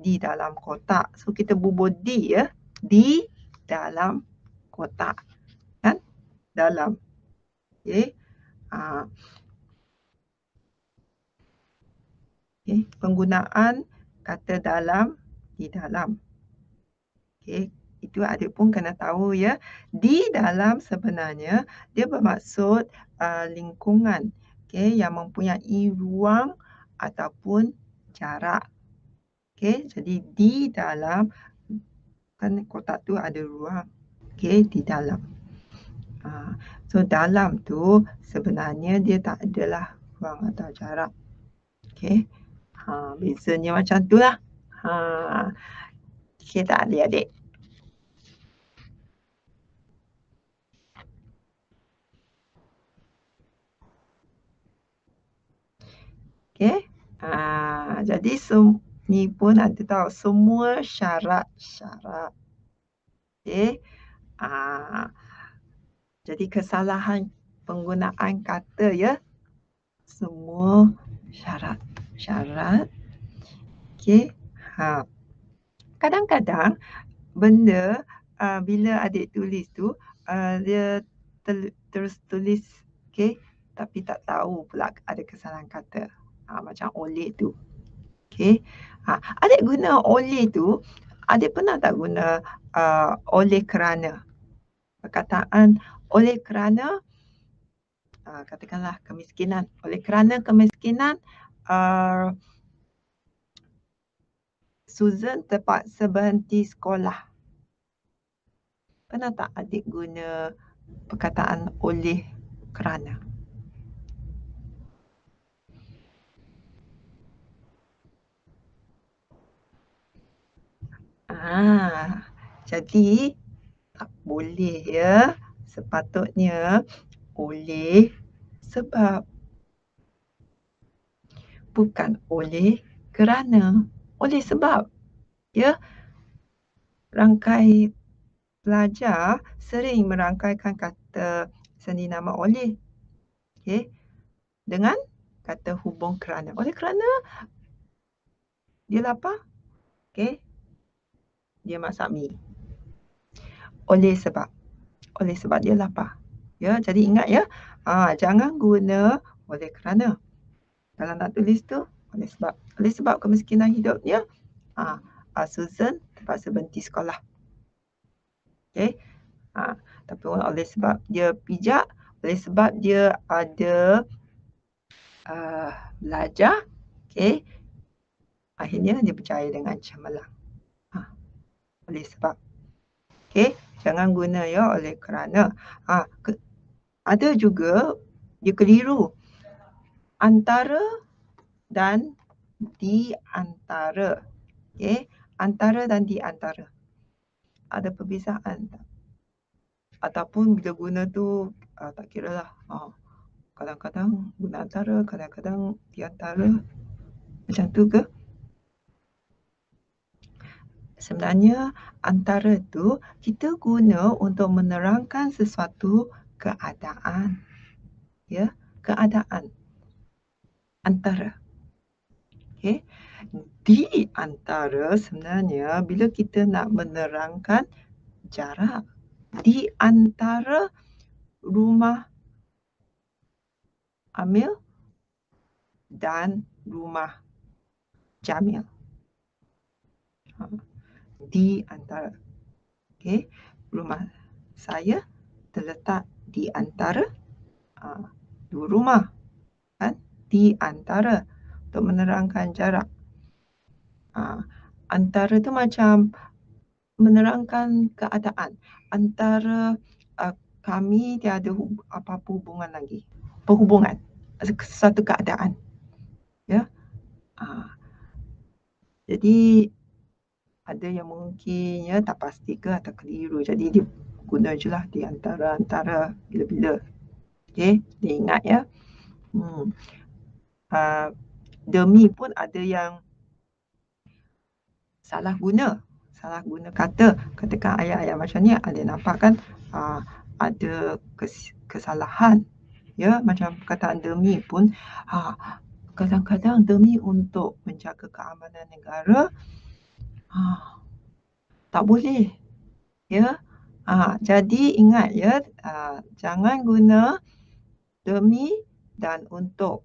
di dalam kotak. So kita bubuh di ya, di dalam kotak. Kan? Dalam. Okey. Okey, penggunaan kata dalam, di dalam. Okey, itu adik pun kena tahu ya. Di dalam sebenarnya dia bermaksud lingkungan, okey, yang mempunyai ruang ataupun jarak. Okey, jadi di dalam kan kotak tu ada ruang. Okey, di dalam. So dalam tu sebenarnya dia tak adalah ruang atau jarak. Okey. Bezanya macam tu lah. Okey tak adik-adik? Okey. Jadi ni pun ada tahu semua syarat-syarat. Okey. Jadi kesalahan penggunaan kata ya. Semua syarat-syarat. Okey. Kadang-kadang benda bila adik tulis tu dia terus tulis, okey, tapi tak tahu pula ada kesalahan kata. Macam oleh tu. Okey. Adik guna oleh tu, adik pernah tak guna oleh kerana? Perkataan oleh kerana katakanlah kemiskinan. Oleh kerana kemiskinan Susan terpaksa berhenti sekolah. Pernah tak adik guna perkataan oleh kerana? Jadi tak boleh ya. Sepatutnya oleh sebab. Bukan oleh kerana. Oleh sebab. Ya. Rangkai pelajar sering merangkaikan kata sandi nama oleh. Okey. Dengan kata hubung kerana. Oleh kerana dia lapar. Okey. Dia masak mi. Oleh sebab. Oleh sebab dia lapar. Ya, jadi ingat ya. Jangan guna oleh kerana. Kalau nak tulis tu, oleh sebab. Oleh sebab kemiskinan hidupnya, Susan terpaksa berhenti sekolah. Okey. Tapi oleh sebab dia bijak, oleh sebab dia ada belajar, okey, akhirnya dia berjaya dengan cemerlang. Oleh sebab. Okey, jangan guna ya oleh kerana. Ada juga dia keliru. Antara dan di antara. Okey, antara dan di antara. Ada perbezaan tak? Ataupun bila guna tu tak kira lah. Kadang-kadang guna antara, kadang-kadang di antara. Macam tu ke? Sebenarnya antara tu kita guna untuk menerangkan sesuatu keadaan. Ya, keadaan. Antara. Okey. Di antara sebenarnya bila kita nak menerangkan jarak. Di antara rumah Amil dan rumah Jamil. Di antara. Okey. Rumah saya terletak di antara dua rumah. Kan? Di antara. Untuk menerangkan jarak. antara tu macam menerangkan keadaan. Antara kami tiada apa-apa hubungan lagi. Perhubungan. Satu keadaan. Ya. Jadi ada yang mungkin ya tak pasti ke atau keliru. Jadi dia guna je lah di antara bila-bila. Okey, dia ingat ya. Demi pun ada yang salah guna kata. Katakan ayat-ayat macam ni ada nampak kan ada kesalahan. Ya, macam perkataan demi pun kadang-kadang demi untuk menjaga keamanan negara tak boleh. Ya. Jadi ingat ya, jangan guna demi dan untuk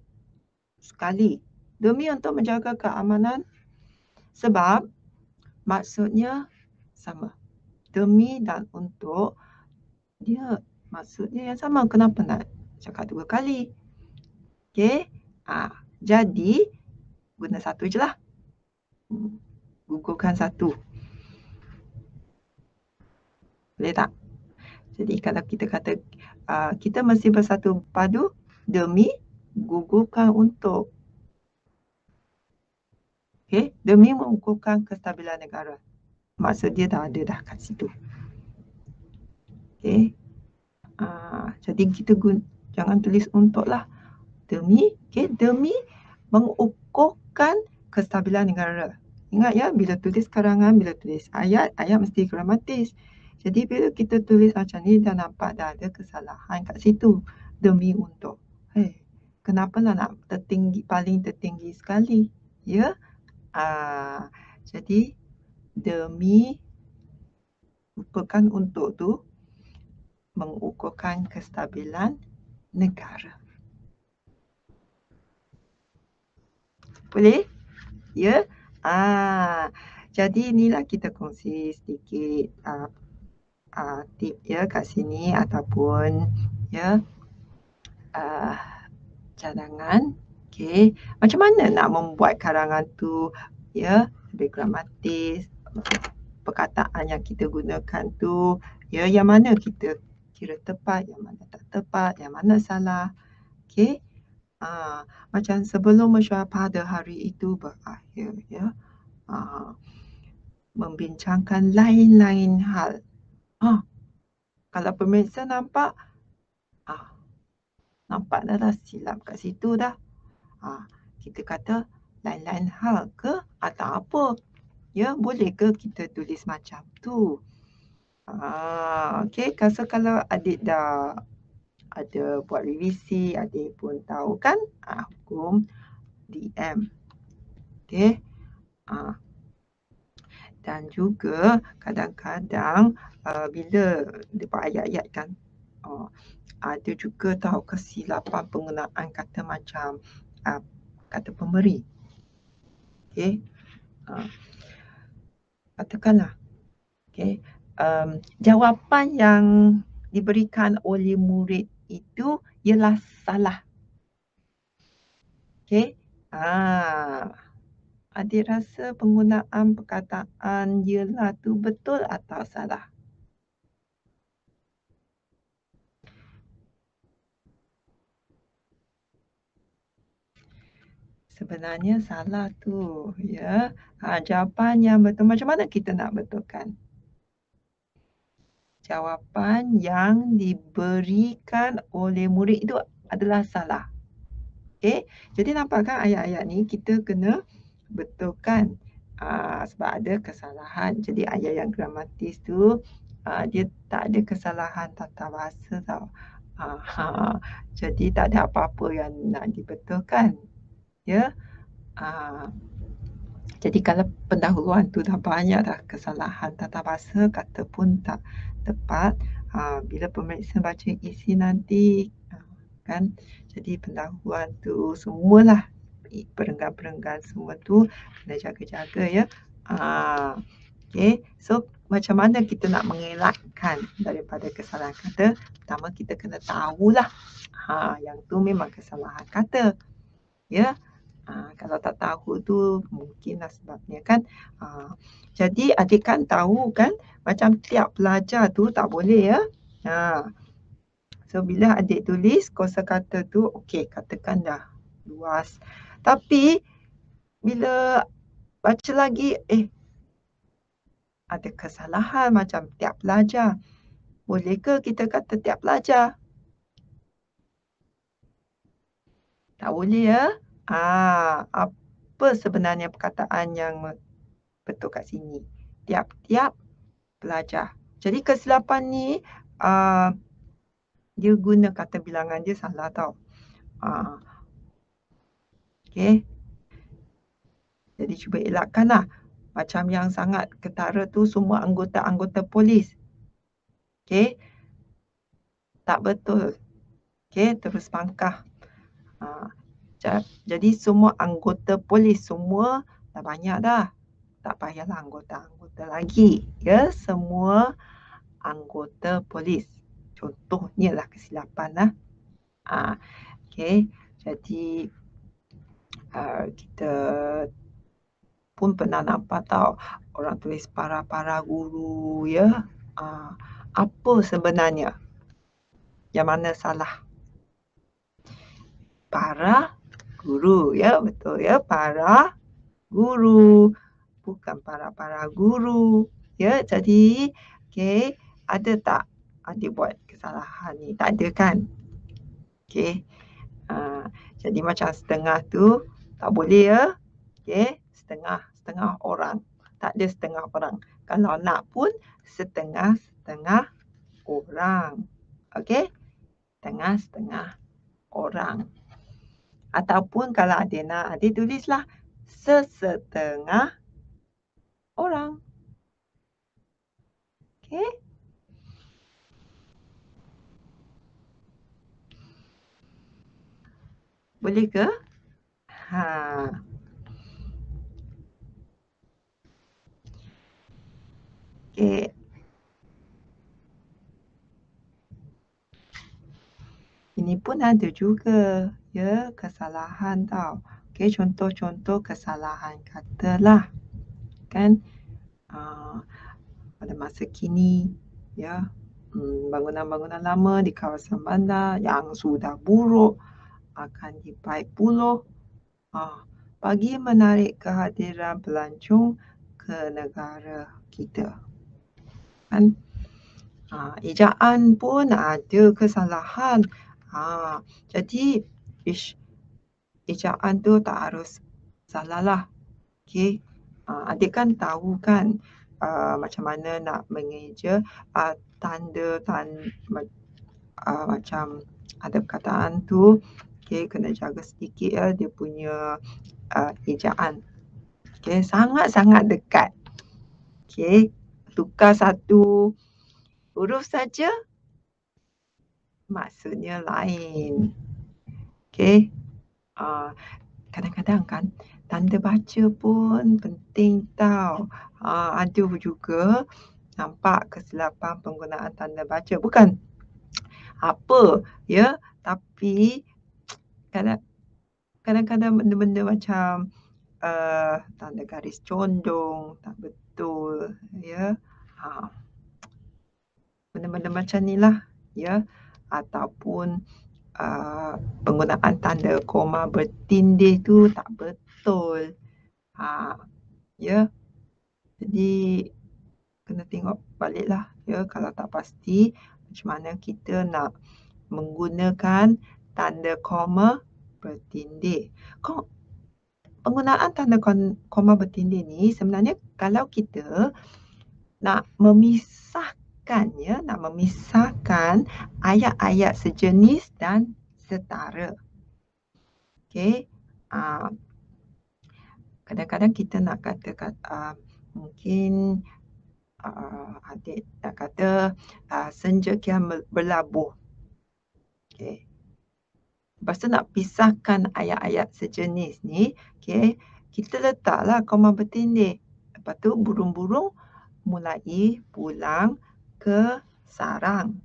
sekali. Demi untuk menjaga keamanan sebab maksudnya sama. Demi dan untuk dia maksudnya yang sama. Kenapa nak cakap 2 kali? Okey. Jadi guna satu je lah. Gugurkan satu. Boleh tak? Jadi kalau kita kata kita mesti bersatu padu demi gugurkan untuk. Okey, demi mengukuhkan kestabilan negara. Maksud dia dah ada dah kat situ. Okey. Jadi kita jangan tulis untuk lah. Demi, okey, demi mengukuhkan kestabilan negara. Ingat ya, bila tulis karangan, bila tulis ayat mesti gramatis. Jadi bila kita tulis macam ni dah nampak dah ada kesalahan kat situ. Demi untuk. Kenapa lah nak paling tertinggi sekali? Ya. Jadi demi bukan untuk tu mengukuhkan kestabilan negara. Boleh? Ya. Jadi inilah kita kongsi sedikit tip ya kat sini ataupun ya cadangan. Okey, macam mana nak membuat karangan tu ya lebih gramatis, perkataan yang kita gunakan tu ya yang mana kita kira tepat, yang mana tak tepat, yang mana salah. Okey. Macam sebelum mesyuarat pada hari itu berakhir ya. Membincangkan lain-lain hal. Kalau pemirsa nampak dah silap kat situ dah. Kita kata lain-lain hal ke atau apa? Ya, boleh ke kita tulis macam tu? Okey, kalau adik dah ada buat revisi, adik pun tahu kan hukum DM. Okey. Dan juga kadang-kadang bila depan ayat-ayat kan ada juga tahu kesilapan penggunaan kata macam kata pemberi. Okey. Katakanlah jawapan yang diberikan oleh murid itu ialah salah. Okey. Adik rasa penggunaan perkataan ialah tu betul atau salah? Sebenarnya salah tu ya. Jawapan yang betul macam mana kita nak betulkan? Jawapan yang diberikan oleh murid itu adalah salah. Okey. Jadi nampak kan ayat-ayat ni kita kena betulkan sebab ada kesalahan. Jadi ayat yang gramatis tu dia tak ada kesalahan tata bahasa tau. Jadi tak ada apa-apa yang nak dibetulkan. Ya. Jadi kalau pendahuluan tu dah banyak dah kesalahan tata bahasa, kata pun tak tepat, bila pemeriksa baca isi nanti kan, jadi pendahuluan tu semualah perenggan-perenggan semua tu kena jaga-jaga ya. Okey, so macam mana kita nak mengelakkan daripada kesalahan kata? Pertama kita kena tahulah yang tu memang kesalahan kata. Ya. Kalau tak tahu tu mungkinlah sebabnya kan. Jadi adik kan tahu kan macam tiap pelajar tu tak boleh ya. So bila adik tulis kosakata tu okey katakan dah luas. Tapi bila baca lagi ada kesalahan macam tiap pelajar. Boleh ke kita kata tiap pelajar? Tak boleh ya. Apa sebenarnya perkataan yang betul kat sini? Tiap-tiap pelajar. Jadi kesilapan ni dia guna kata bilangan dia salah tau. Okey. Jadi cuba elakkanlah. Macam yang sangat ketara tu semua anggota-anggota polis. Okey. Tak betul. Okey, terus pangkah. Jadi semua anggota polis semua dah banyak dah. Tak payahlah anggota-anggota lagi. Ya, semua anggota polis. Contohnya lah kesilapan lah. Okey, jadi kita pun pernah nampak tau orang tulis para-para guru ya. Apa sebenarnya? Yang mana salah? Para guru ya, betul ya, para guru. Bukan para-para guru. Ya, jadi okey, ada tak adik buat kesalahan ni? Tak ada kan? Okey. Jadi macam setengah tu tak boleh ya. Okey, setengah orang. Tak ada setengah orang. Kalau nak pun setengah-setengah orang. Okey? Setengah-setengah orang. Ataupun kalau adik nak, adik tulislah sesetengah orang. Okey? Boleh ke? Okey. Ini pun ada juga ya kesalahan tau. Okey, contoh-contoh kesalahan katalah kan pada masa kini ya, bangunan-bangunan lama di kawasan bandar yang sudah buruk akan dibaik puluh bagi menarik kehadiran pelancong ke negara kita. Kan? Ejaan pun ada kesalahan. Jadi ejaan tu tak harus salah lah. Okey. Adik kan tahu kan macam mana nak mengeja tanda macam ada perkataan tu. Okey, kena jaga sedikit ya dia punya ejaan. Okey, sangat-sangat dekat. Okey, tukar satu huruf saja maksudnya lain. Okey. Kadang-kadang kan tanda baca pun penting tau. Ada juga nampak kesilapan penggunaan tanda baca. Bukan apa ya, tapi kadang-kadang benda-benda macam tanda garis condong tak betul ya. Benda-benda macam ni lah ya. Ataupun penggunaan tanda koma bertindih tu tak betul. Ya. Jadi kena tengok baliklah ya kalau tak pasti macam mana kita nak menggunakan tanda koma bertindih. Penggunaan tanda koma bertindih ni sebenarnya kalau kita nak memisahkan ayat-ayat sejenis dan setara. Okey. Kadang-kadang kita nak kata mungkin adik nak kata senja kian berlabuh. Okey. Lepas tu nak pisahkan ayat-ayat sejenis ni, okey, kita letaklah koma bertindih. Lepas tu burung-burung mulai pulang ke sarang.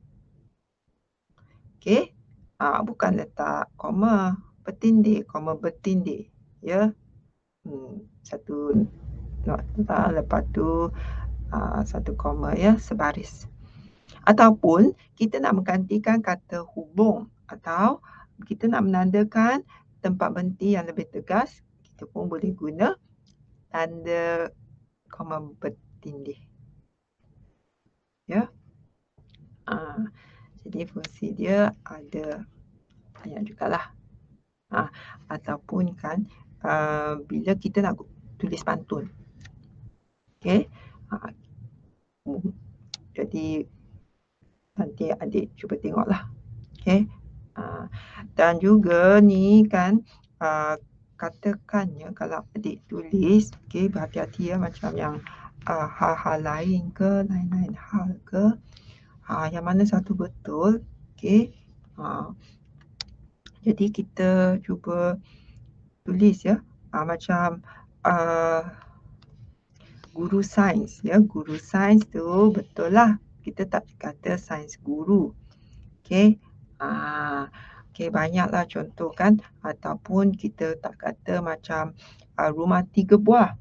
Okey. Bukan letak koma bertindih. ya. Satu nokta, lepas tu satu koma, ya, sebaris. Ataupun kita nak menggantikan kata hubung atau kita nak menandakan tempat berhenti yang lebih tegas, kita pun boleh guna tanda koma bertindih. Ya. Jadi fungsi dia ada banyak jugalah. Ataupun kan bila kita nak tulis pantun. Okey. Jadi nanti adik cuba tengoklah. Okey. Dan juga ni kan katakannya kalau adik tulis, okey, berhati-hati ya, macam yang hal-hal lain ke, lain-lain hal ke, yang mana satu betul. Okey. Jadi kita cuba tulis ya, macam guru sains ya, guru sains tu betul lah, kita tak kata sains guru. Okey. Okey, banyaklah contoh kan, ataupun kita tak kata macam rumah 3 buah.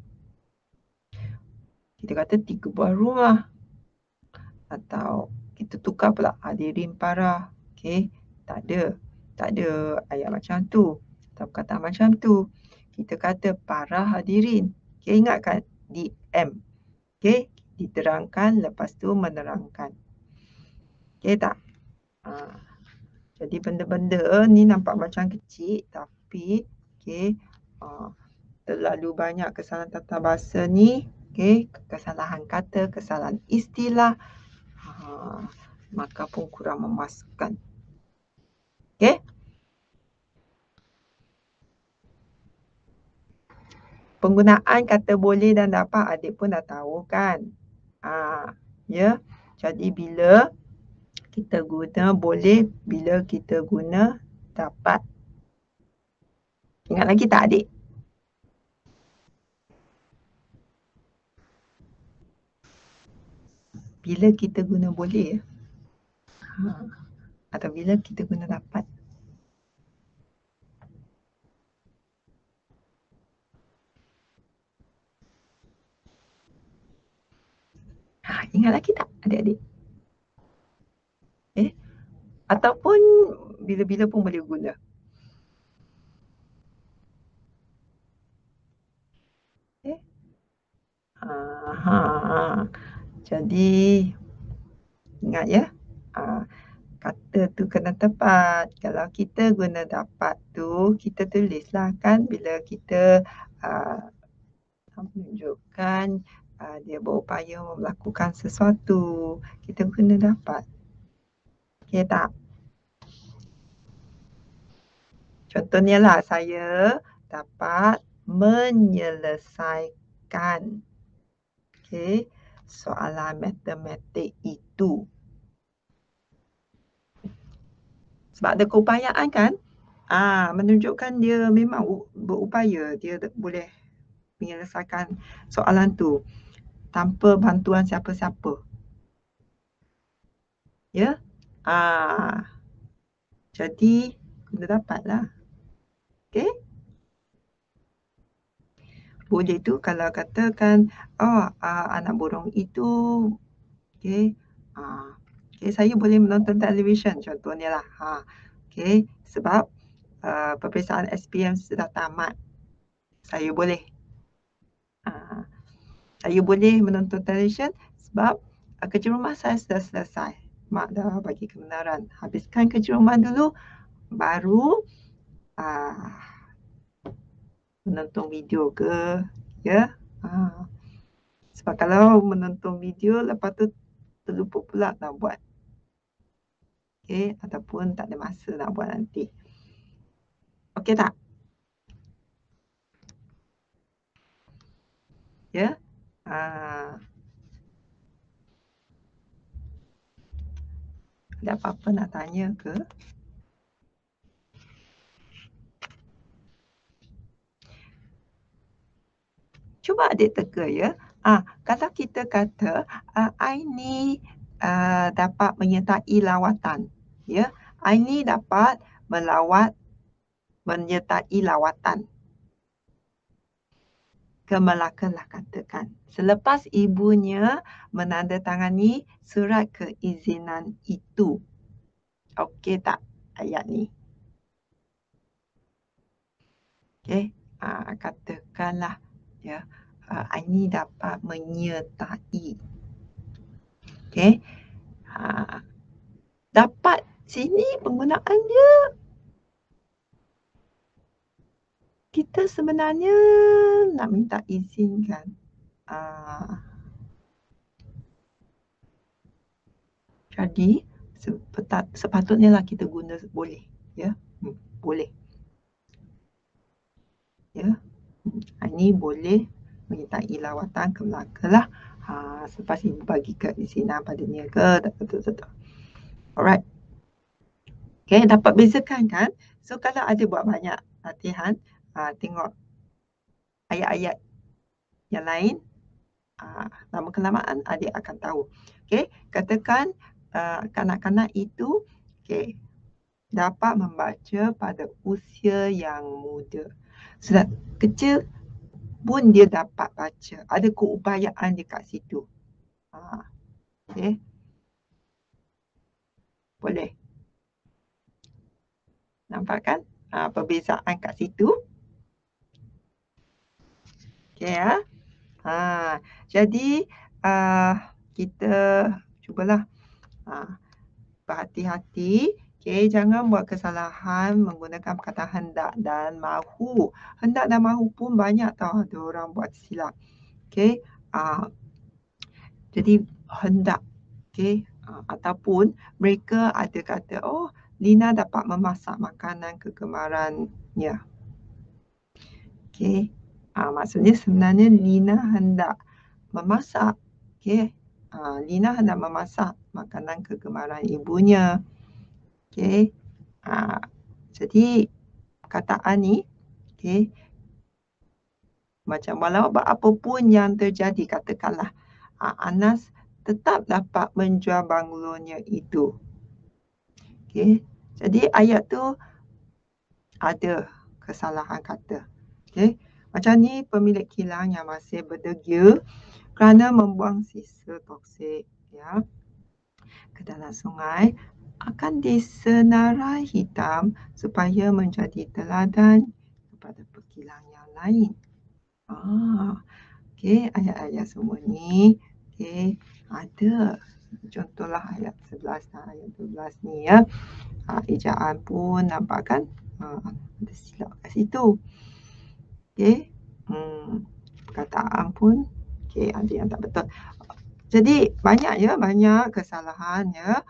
Kita kata 3 buah rumah. Atau kita tukar pula hadirin para. Okey, tak ada ayat macam tu atau perkataan macam tu. Kita kata para hadirin. Okey, ingatkan DM. Okey, diterangkan lepas tu menerangkan. Okey tak? Jadi benda-benda ni nampak macam kecil tapi okey, terlalu banyak kesalahan tata bahasa ni, okey, kesalahan kata, kesalahan istilah, maka pun kurang memuaskan. Okey? Penggunaan kata boleh dan dapat adik pun dah tahu kan. Ya. Jadi bila kita guna boleh, bila kita guna dapat. Ingat lagi tak adik? Bila kita guna boleh atau bila kita guna dapat. Ingat lagi tak adik-adik? Ataupun bila-bila pun boleh guna. Jadi ingat ya, kata tu kena tepat. Kalau kita guna dapat tu, kita tulislah kan bila kita menunjukkan dia berupaya melakukan sesuatu, kita guna dapat. Okey tak? Contohnya lah, saya dapat menyelesaikan soalan matematik itu. Sebab ada keupayaan kan? Menunjukkan dia memang berupaya, dia boleh menyelesaikan soalan tu tanpa bantuan siapa-siapa. Ya? Jadi kena dapatlah. Okey? Boleh tu kalau katakan anak burung itu okey, saya boleh menonton televisyen contohnya lah. Okey, sebab peperiksaan SPM sudah tamat. Saya boleh menonton televisyen sebab kerja rumah saya sudah selesai. Mak dah bagi kebenaran. Habiskan kerja rumah dulu, baru menonton video ke, ya. Sebab kalau menonton video lepas tu terlupa pula nak buat. Okey, ataupun tak ada masa nak buat nanti. Okey tak? Ya. Ada apa-apa nak tanya ke? Cuba adik teka ya. Kalau kita kata Aini dapat menyertai lawatan, ya. Aini dapat menyertai lawatan. ke Melaka lah katakan. Selepas ibunya menandatangani surat keizinan itu. Okey tak ayat ni? Okey, katakanlah ya, Aini dapat menyertai. Okey. Dapat sini penggunaan dia kita sebenarnya nak minta izin kan. Jadi sepatutnya lah kita guna boleh, ya. Boleh. Ya. Ini boleh menyertai lawatan ke Melaka lah. Selepas ibu bagi keizinan padanya ke, tak betul. Alright. Okay, dapat bezakan kan? So kalau ada buat banyak latihan, tengok ayat-ayat yang lain, lama kelamaan adik akan tahu. Okay, katakan kanak-kanak itu dapat membaca pada usia yang muda. Sudah kecil pun dia dapat baca. Ada keupayaan dia kat situ. Okay. Boleh. Nampak kan perbezaan kat situ? Okay ya. Jadi kita cubalah berhati-hati. Okay, jangan buat kesalahan menggunakan perkataan hendak dan mahu. Hendak dan mahu pun banyak tau ada orang buat silap. Okay. Jadi hendak. Okay. Ataupun mereka ada kata, oh Lina dapat memasak makanan kegemarannya. Okay. Maksudnya sebenarnya Lina hendak memasak. Okay. Lina hendak memasak makanan kegemaran ibunya. Okay. Jadi perkataan ni, okay, macam walau apapun yang terjadi, katakanlah Anas tetap dapat menjual banglonya itu. Okay. Jadi ayat tu ada kesalahan kata. Okay. Macam ni pemilik kilang yang masih berdegil kerana membuang sisa toksik ya ke dalam sungai akan disenarai hitam supaya menjadi teladan kepada pekilang yang lain. Okey, ayat-ayat semua ni ada. Contohlah ayat 11 dan ayat 12 ni ya. Ejaan pun nampak kan? Ada silap kat situ. Okey. Perkataan pun ada yang tak betul. Jadi banyak kesalahan ya.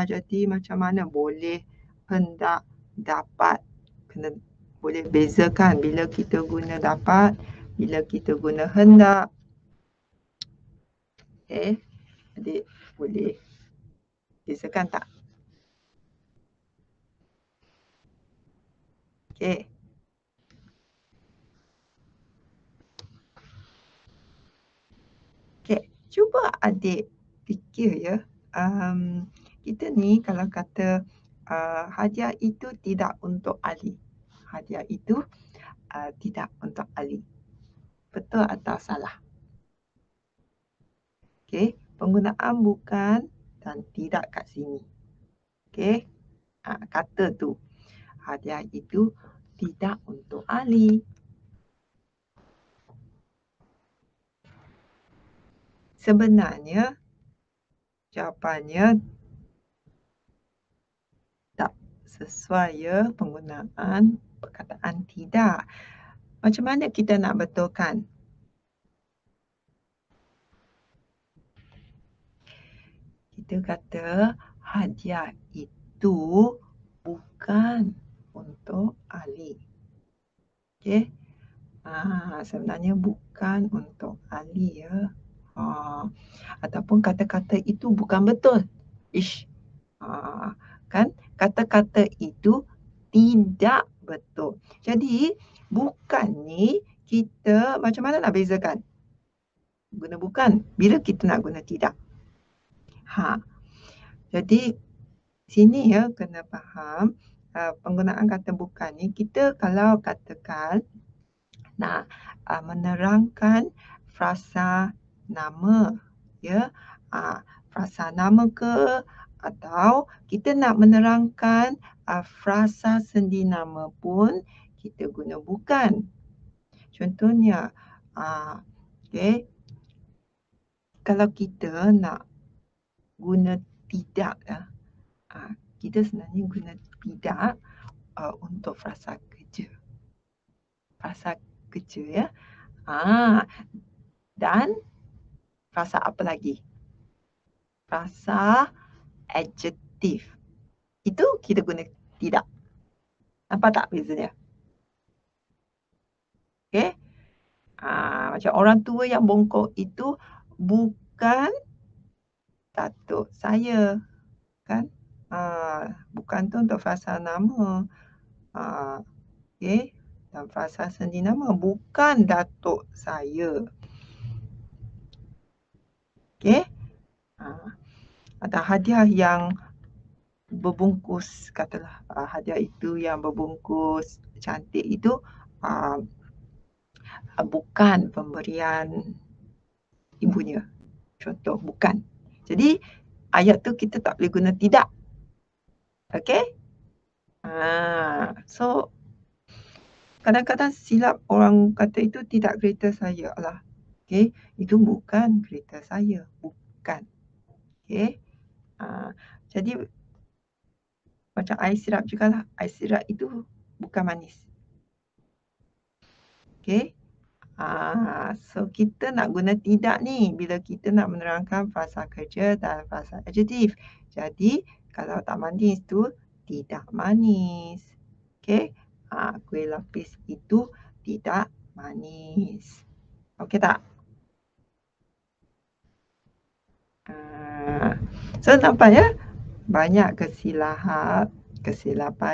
Jadi macam mana boleh hendak dapat, kena boleh bezakan bila kita guna dapat, bila kita guna hendak. Adik boleh bezakan tak? Okey. Cuba adik fikir ya. Kita ni kalau kata hadiah itu tidak untuk Ali. Hadiah itu tidak untuk Ali. Betul atau salah? Okey, penggunaan bukan dan tidak kat sini. Okey, kata tu. Hadiah itu tidak untuk Ali. Sebenarnya jawapannya tak sesuai ya penggunaan perkataan tidak. Macam mana kita nak betulkan? Kita kata hadiah itu bukan untuk Ali. Okey. Sebenarnya bukan untuk Ali ya. Ataupun kata-kata itu bukan betul. Kan kata-kata itu tidak betul. Jadi bukan ni kita macam mana nak bezakan? Guna bukan bila kita nak guna tidak. Jadi sini ya kena faham penggunaan kata bukan ni, kita kalau katakan nak menerangkan frasa nama, ya. Frasa nama ke, atau kita nak menerangkan frasa sendi nama pun kita guna bukan. Contohnya, okey, kalau kita nak guna tidak, kita sebenarnya guna tidak untuk frasa kerja. Frasa kerja, ya. Dan frasa apa lagi? Frasa adjektif. Itu kita guna tidak. Nampak tak bezanya? Okey. Macam orang tua yang bongkok itu bukan datuk saya, kan? Bukan tu untuk frasa nama. Okey. Dan frasa sendi nama bukan datuk saya. Okey. Atau hadiah yang berbungkus, katalah hadiah itu yang berbungkus cantik itu bukan pemberian ibunya. Contoh, bukan. Jadi ayat tu kita tak boleh guna tidak. Okey? So kadang-kadang silap orang kata itu tidak kereta saya. Alah. Okey, itu bukan kereta saya. Bukan. Okey? Jadi macam air sirap jugalah. Air sirap itu bukan manis. Okey? So kita nak guna tidak ni bila kita nak menerangkan frasa kerja dan frasa adjektif. Jadi kalau tak manis tu tidak manis. Okey? Kuih lapis itu tidak manis. Okey tak? So nampak ya? Banyak kesilapan,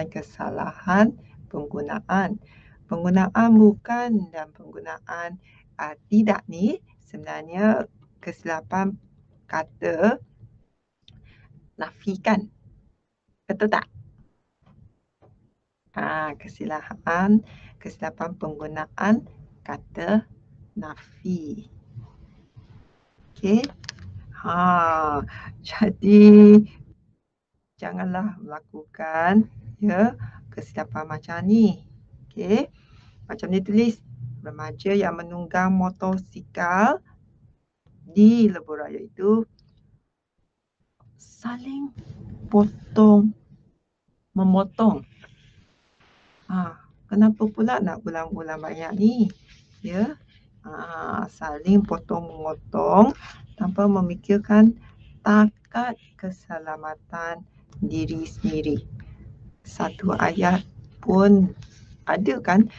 kesalahan penggunaan. Penggunaan bukan dan penggunaan tidak ni sebenarnya kesilapan kata nafikan. Betul tak? Kesilapan penggunaan kata nafi. Okey. Jadi janganlah melakukan kesilapan macam ni. Okey. Macam dia tulis, remaja yang menunggang motosikal di lebuh raya itu saling memotong. Kenapa pula nak ulang-ulang banyak ni? Ya. Saling potong-memotong tanpa memikirkan takat keselamatan diri sendiri. Satu ayat pun ada kan,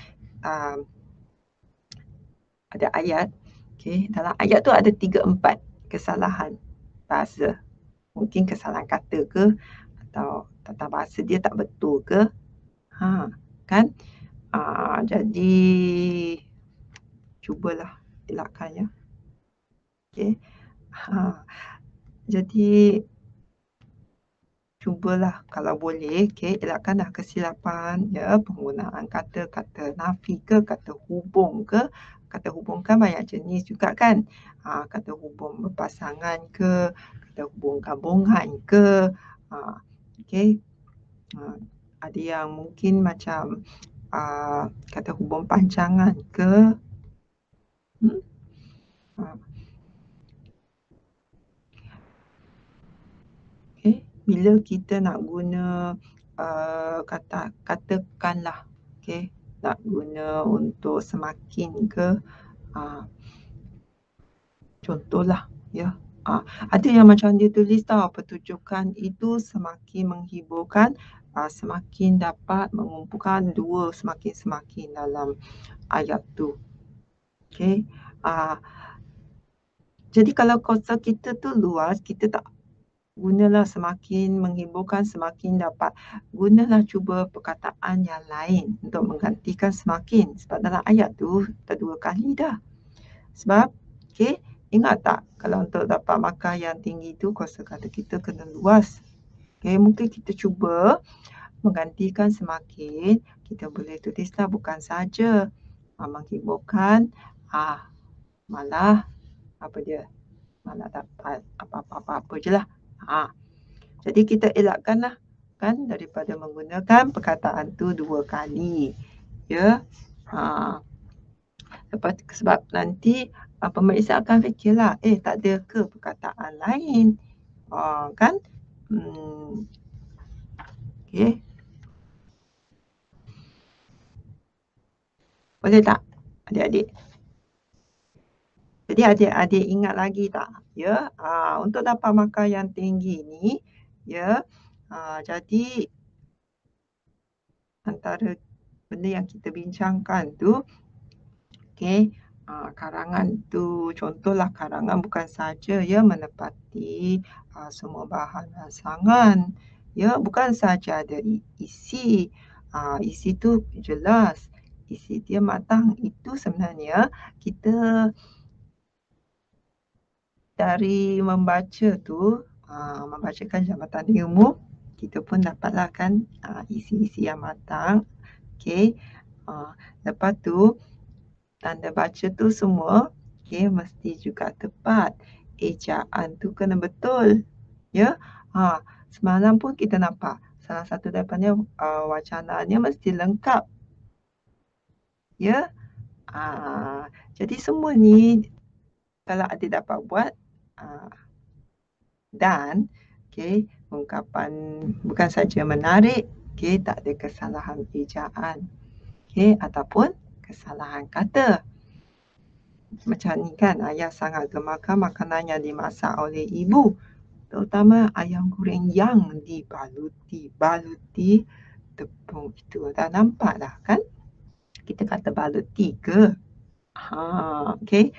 ada ayat. Okey, dalam ayat tu ada 3-4 kesalahan bahasa. Mungkin kesalahan kata ke, atau tata bahasa dia tak betul ke. Kan? Jadi cubalah elakkannya. Okey. Jadi cubalah kalau boleh, okey, elakkanlah kesilapan penggunaan kata-kata nafi ke, kata hubung ke. Kata hubung kan banyak jenis juga kan. Kata hubung berpasangan ke, kata hubung gabungan ke. Okey. Ada yang mungkin macam kata hubung panjangan ke. Okey, bila kita nak guna katakanlah, okey, nak guna untuk semakin ke, contohlah, ya. Ada yang macam dia tulis tau, pertunjukan itu semakin menghiburkan, semakin dapat mengumpulkan dua semakin dalam ayat tu. Okey. Jadi kalau kosa kita tu luas, kita tak gunalah semakin menghiburkan, semakin dapat. Gunalah cuba perkataan yang lain untuk menggantikan semakin. Sebab dalam ayat tu dah 2 kali dah. Sebab, okey, ingat tak kalau untuk dapat markah yang tinggi tu kosa kata kita kena luas. Okey, mungkin kita cuba menggantikan semakin, kita boleh tulislah bukan saja menghiburkan, malah apa dia? Malah dapat apa-apa je lah. Jadi kita elakkanlah kan daripada menggunakan perkataan tu 2 kali. Ya. Lepas sebab nanti pemeriksa akan fikirlah, tak ada ke perkataan lain? Kan? Okey. Boleh tak adik-adik? Jadi adik-adik ingat lagi tak? Ya, untuk dapat markah yang tinggi ni, ya, jadi antara benda yang kita bincangkan tu, okey, karangan tu, contohlah karangan bukan saja ya menepati semua bahan rangsangan, ya, bukan saja ada isi, isi tu jelas, isi dia matang. Itu sebenarnya kita dari membaca tu, membacakan jabatan ilmu, kita pun dapatlah kan isi-isi yang matang. Okey. Lepas tu tanda baca tu semua, okey, mesti juga tepat. Ejaan tu kena betul. Ya. Semalam pun kita nampak salah satu daripada wacananya mesti lengkap. Ya. Jadi semua ni kalau adik dapat buat, dan okey, ungkapan bukan saja menarik, okey, tak ada kesalahan ejaan, okey, ataupun kesalahan kata. Macam ni kan, ayah sangat gemakan makanan yang dimasak oleh ibu, terutama ayam goreng yang baluti tepung itu. Dah nampak dah kan? Kita kata baluti ke? Okey.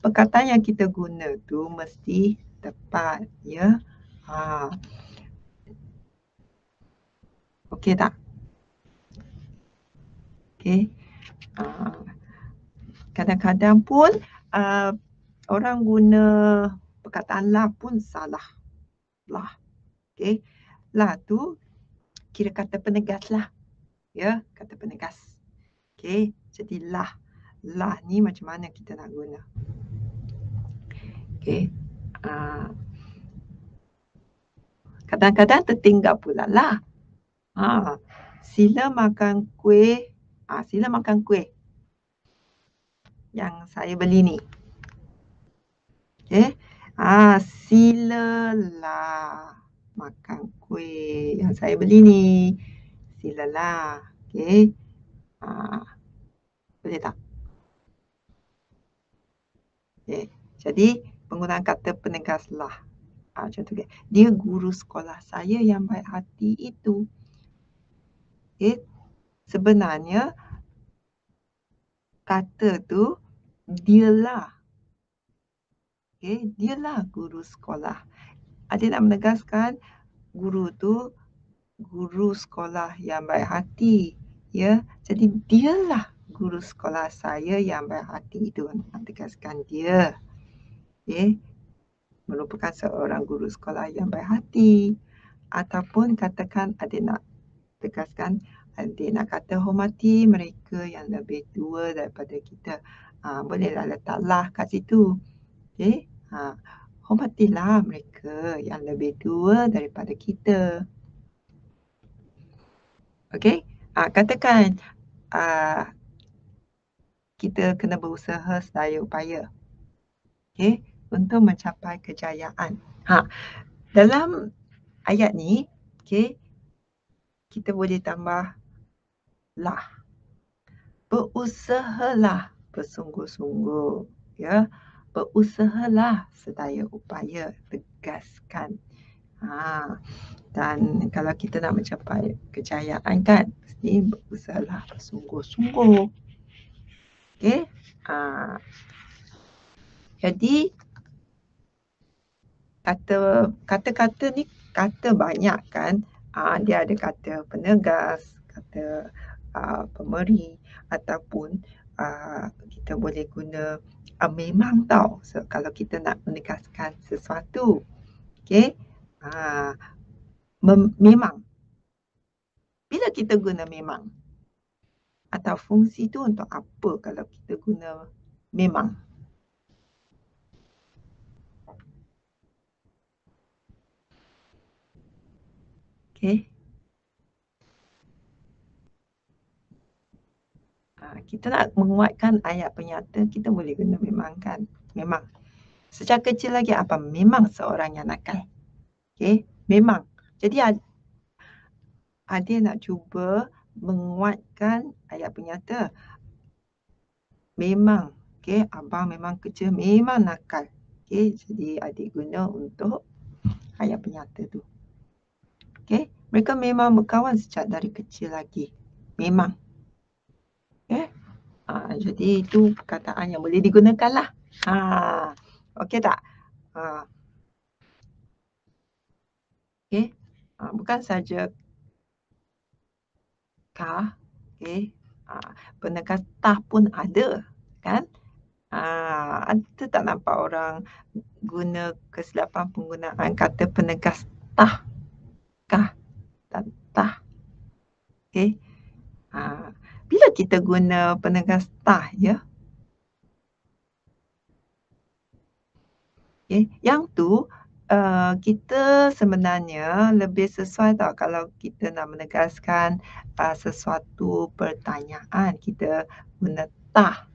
Perkataan yang kita guna tu mesti tepat, ya. Okey tak? Okey. Kadang-kadang pun orang guna perkataan lah pun salah. Lah. Okey. Lah tu kira kata penegas lah. Ya, kata penegas. Okey. Jadi lah. Lah ni macam mana kita nak guna? Okey. Kadang-kadang tertinggal pula lah. Sila makan kuih. Sila makan kuih yang saya beli ni. Okey. Silalah makan kuih yang saya beli ni. Silalah. Okey. Boleh tak? Okey. Jadi penggunaan kata penegas lah. Contoh dia guru sekolah saya yang baik hati itu. Okey. Sebenarnya kata tu dialah. Okey, dialah guru sekolah. Adik nak menegaskan guru tu guru sekolah yang baik hati. Ya, jadi dialah guru sekolah saya yang baik hati itu. Nak tegaskan dia. Okey. Merupakan seorang guru sekolah yang baik hati. Ataupun katakan adik nak tegaskan, adik nak kata hormati mereka yang lebih tua daripada kita. Bolehlah letaklah kat situ. Okey. Hormatilah mereka yang lebih tua daripada kita. Okey. Katakan kita kena berusaha sedaya upaya. Okey, untuk mencapai kejayaan. Dalam ayat ni, okey, kita boleh tambah lah. Berusahalah bersungguh-sungguh, ya. Berusahalah sedaya upaya, tegaskan. Dan kalau kita nak mencapai kejayaan kan, mesti berusahalah bersungguh-sungguh. Okey. Jadi kata-kata ni kata banyak kan. Dia ada kata penegas, kata pemeri, ataupun kita boleh guna memang tau. So, kalau kita nak menegaskan sesuatu. Okey. Memang. Bila kita guna memang? Atau fungsi tu untuk apa kalau kita guna memang. Okey. Kita nak menguatkan ayat penyata, kita boleh guna memang kan? Memang. Sejak kecil lagi abang memang seorang yang nakal. Okey, memang. Jadi Adil nak cuba menguatkan ayat penyata. Memang. Okey, abang memang kecil memang nakal. Okey, jadi adik guna untuk ayat penyata tu. Okey, mereka memang berkawan sejak dari kecil lagi. Memang. Okey. Jadi itu perkataan yang boleh digunakan lah. Okey tak? Okey. Bukan saja kah, okey. Penegas tah pun ada, kan? Ada tak nampak orang guna kesilapan penggunaan kata penegas tah, kah dan tah. Okey. Bila kita guna penegas tah ya. Okey, yang tu kita sebenarnya lebih sesuai tau kalau kita nak menegaskan sesuatu pertanyaan, kita guna tah.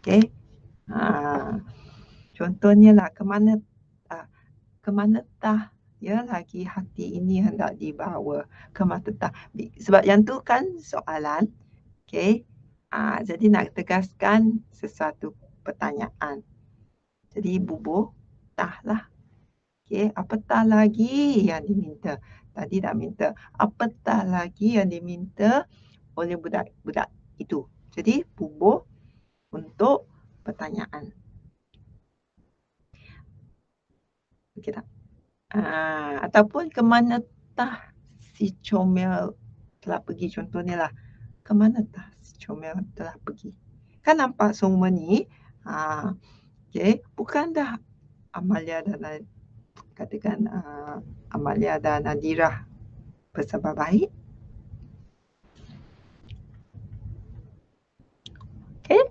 Okey. Contohnya lah, ke mana tah ya lagi hati ini hendak dibawa, ke mana tah. Sebab yang tu kan soalan. Okey. Jadi nak tegaskan sesuatu pertanyaan. Jadi bubuh tah lah. Okey, apatah lagi yang diminta? Tadi dah minta. Apatah lagi yang diminta oleh budak-budak itu? Jadi bubuh untuk pertanyaan. Okey tak? Ataupun ke mana tah si comel telah pergi? Contohnya lah, ke mana tah si comel telah pergi? Kan nampak semua ni, okey, bukan dah Amalia dan katakan Amalia dan Nadirah bersahabat baik? Okey?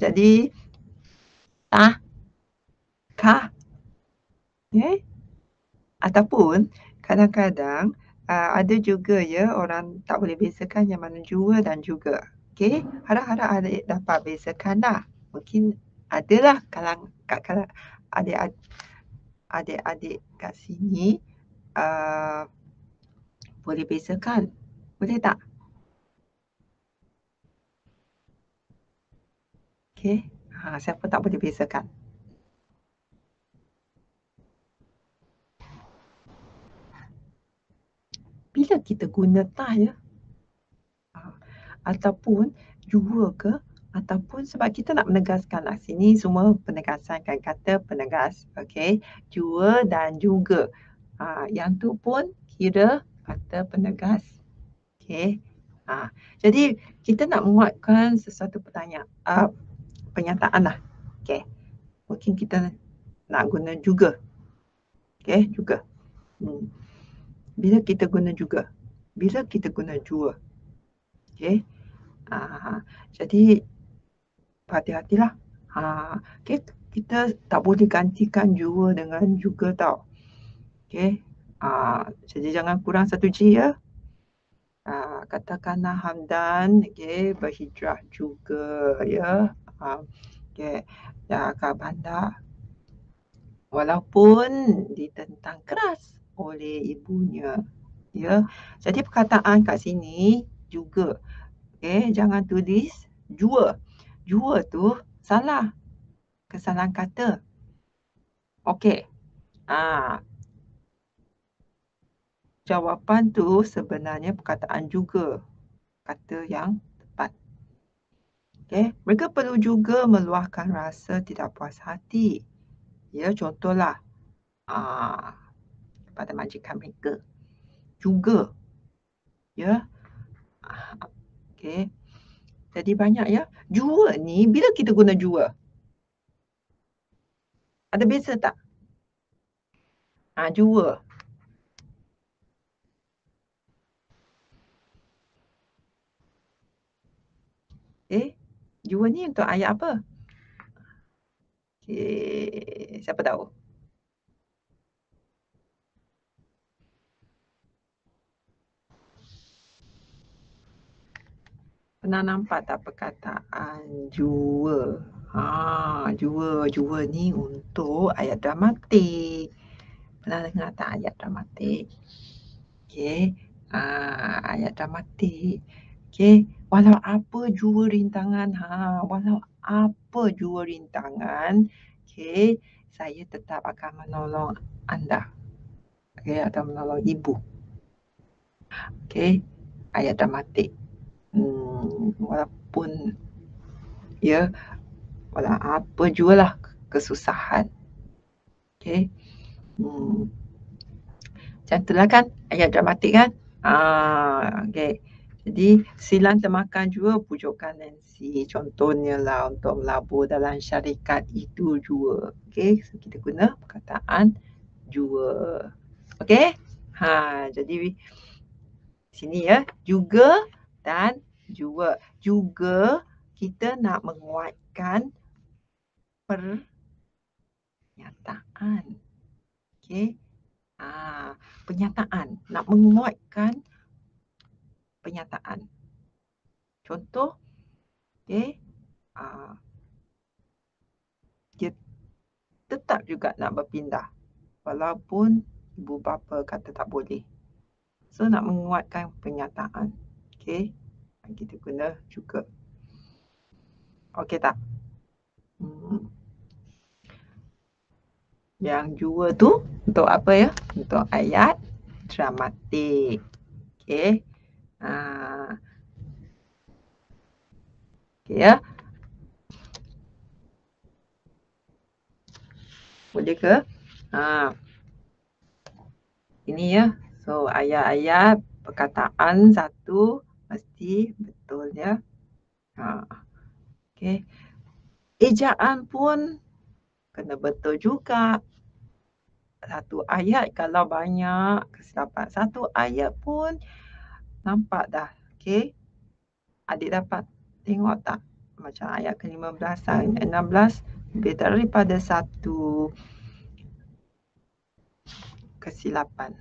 Jadi tah, kah, okey? Ataupun kadang-kadang ada juga ya orang tak boleh bezakan yang mana jua dan juga. Okey, harap-harap adik dapat bezakan dah. Mungkin adalah kalang adik-adik kat sini boleh bezakan. Boleh tak? Okey. Siapa tak boleh bezakan? Bila kita guna tah ya, ataupun jua ke, ataupun sebab kita nak menegaskan lah, sini semua penegasan kan, kata penegas. Okey, jua dan juga. Yang tu pun kira kata penegas. Okey. Jadi kita nak menguatkan sesuatu pernyataan lah. Okey. Mungkin kita nak guna juga. Okey, juga. Bila kita guna juga? Bila kita guna jua? Okey. Jadi hati-hatilah. Okey, kita tak boleh gantikan jua dengan juga tau. Okey. Jadi jangan kurang satu G ya. Katakanlah Hamdan berhijrah juga ya. Okey. Dah ke bandar. Walaupun ditentang keras oleh ibunya. Ya. Jadi perkataan kat sini juga. Okey, jangan tulis jua. Jua tu salah. Kesalahan kata. Okey. Jawapan tu sebenarnya perkataan juga. Kata yang tepat. Okey, mereka perlu juga meluahkan rasa tidak puas hati. Ya, contohlah pada majikan mereka. Juga, ya. Okey. Jadi banyak ya. Jua ni, bila kita guna jua? Ada beza tak? Jua. Jua ni untuk ayat apa? Okey, siapa tahu? Pernah nampak tak perkataan jua? Jua ni untuk ayat dramatik. Pernah dengar tak ayat dramatik? Okey. Ayat dramatik. Okey, walau apa jua rintangan, walau apa jua rintangan, okey, saya tetap akan menolong anda. Okey, atau menolong ibu. Okey, ayat dramatik. Walaupun ya, walau apa jualah kesusahan. Okey. Macam itulah kan ayat dramatik kan. Okey. Jadi silang termakan jua pujukan Nancy. Contohnya lah untuk melabur dalam syarikat itu jua. Okey, so kita guna perkataan jua. Okey? Jadi sini ya, juga dan jua. Juga kita nak menguatkan pernyataan. Okey. Pernyataan, nak menguatkan pernyataan. Contoh, okey, dia tetap juga nak berpindah walaupun ibu bapa kata tak boleh. So nak menguatkan pernyataan. Okey, kita guna juga. Okey tak? Yang jua tu untuk apa ya? Untuk ayat dramatik. Okey. Okey ya. Boleh ke? Ini ya. So ayat-ayat perkataan satu mesti betul ya. Okey. Ejaan pun kena betul juga. Satu ayat kalau banyak kesilapan. Satu ayat pun nampak dah. Okey. Adik dapat tengok tak? Macam ayat ke-15 dan 16 lebih daripada satu kesilapan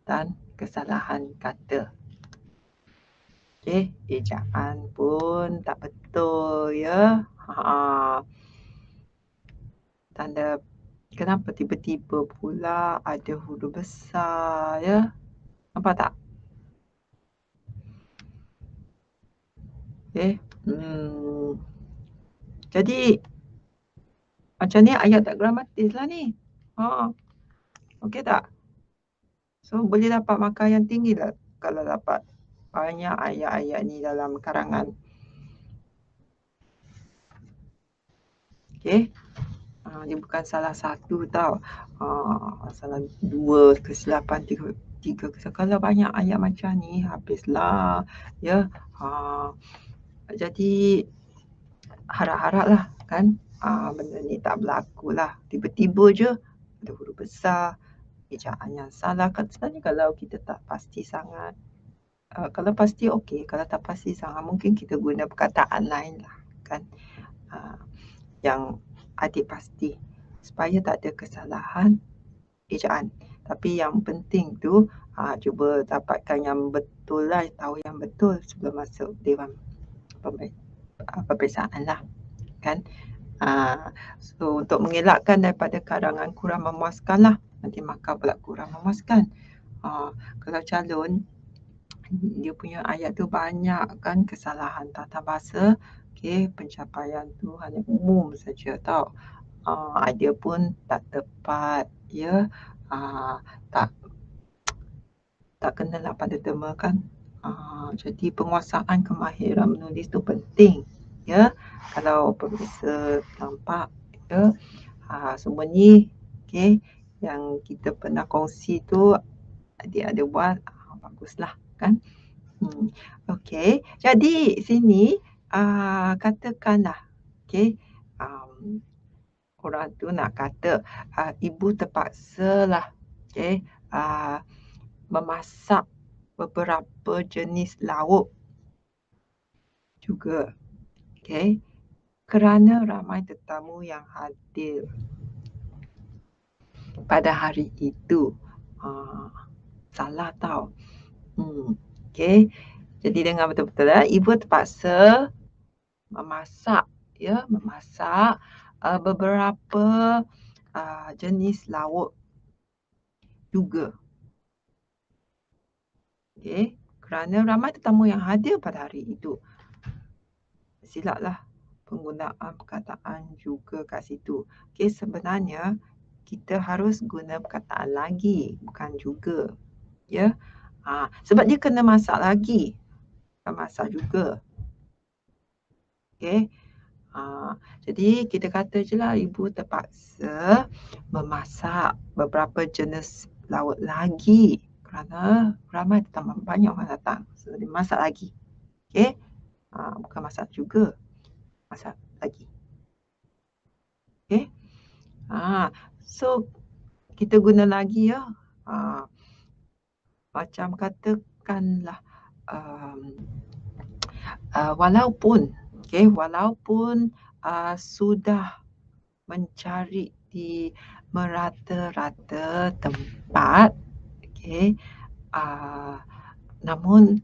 dan kesalahan kata. Okey, ejaan pun tak betul ya. Tanda kenapa tiba-tiba pula ada huruf besar ya? Nampak tak? Okey. Jadi macam ni ayat tak gramatis lah ni. Okey tak? So boleh dapat markah yang tinggi lah kalau dapat banyak ayat-ayat ni dalam karangan. Okey. Dia bukan salah satu tau. Salah dua kesilapan, tiga kesilapan. Kalau banyak ayat macam ni habislah ya. Jadi harap-haraplah kan benda ni tak berlaku lah. Tiba-tiba je ada huruf besar, ejaan yang salah. Sebenarnya kalau kita tak pasti sangat, kalau pasti okey, kalau tak pasti sangat mungkin kita guna perkataan lain lah kan, yang adik pasti supaya tak ada kesalahan ejaan. Tapi yang penting tu cuba dapatkan yang betul lah, tahu yang betul sebelum masuk dewan peperiksaan lah kan. So untuk mengelakkan daripada karangan kurang memuaskan lah, nanti markah pula kurang memuaskan. Kalau calon dia punya ayat tu banyak kan kesalahan tata bahasa, okey, pencapaian tu hanya umum saja tau. Dia pun tak tepat ya. Tak kenalah pada tema kan. Jadi penguasaan kemahiran menulis tu penting ya. Kalau pemirsa nampak ya, semua ni Okey, yang kita pernah kongsi tu adik ada buat, baguslah kan. Okey. Jadi sini, katakanlah, okey, orang tu nak kata, ibu terpaksalah, okey, ah, memasak beberapa jenis lauk juga, okey, kerana ramai tetamu yang hadir pada hari itu. Salah tau. Okey. Jadi dengar betul-betul ibu terpaksa memasak, ya, memasak, beberapa, jenis lauk juga. Okey, kerana ramai tetamu yang hadir pada hari itu. Silaplah penggunaan perkataan juga kat situ. Okey, sebenarnya kita harus guna perkataan lagi, bukan juga. Ya. Sebab dia kena masak lagi, bukan masak juga. Okey. Jadi kita kata je lah ibu terpaksa memasak beberapa jenis lauk lagi kerana ramai tetamu, banyak orang datang. So dia masak lagi. Okey. Bukan masak juga, masak lagi. Okey. So kita guna lagi ya. Macam katakanlah walaupun sudah mencari di merata-rata tempat, okey, namun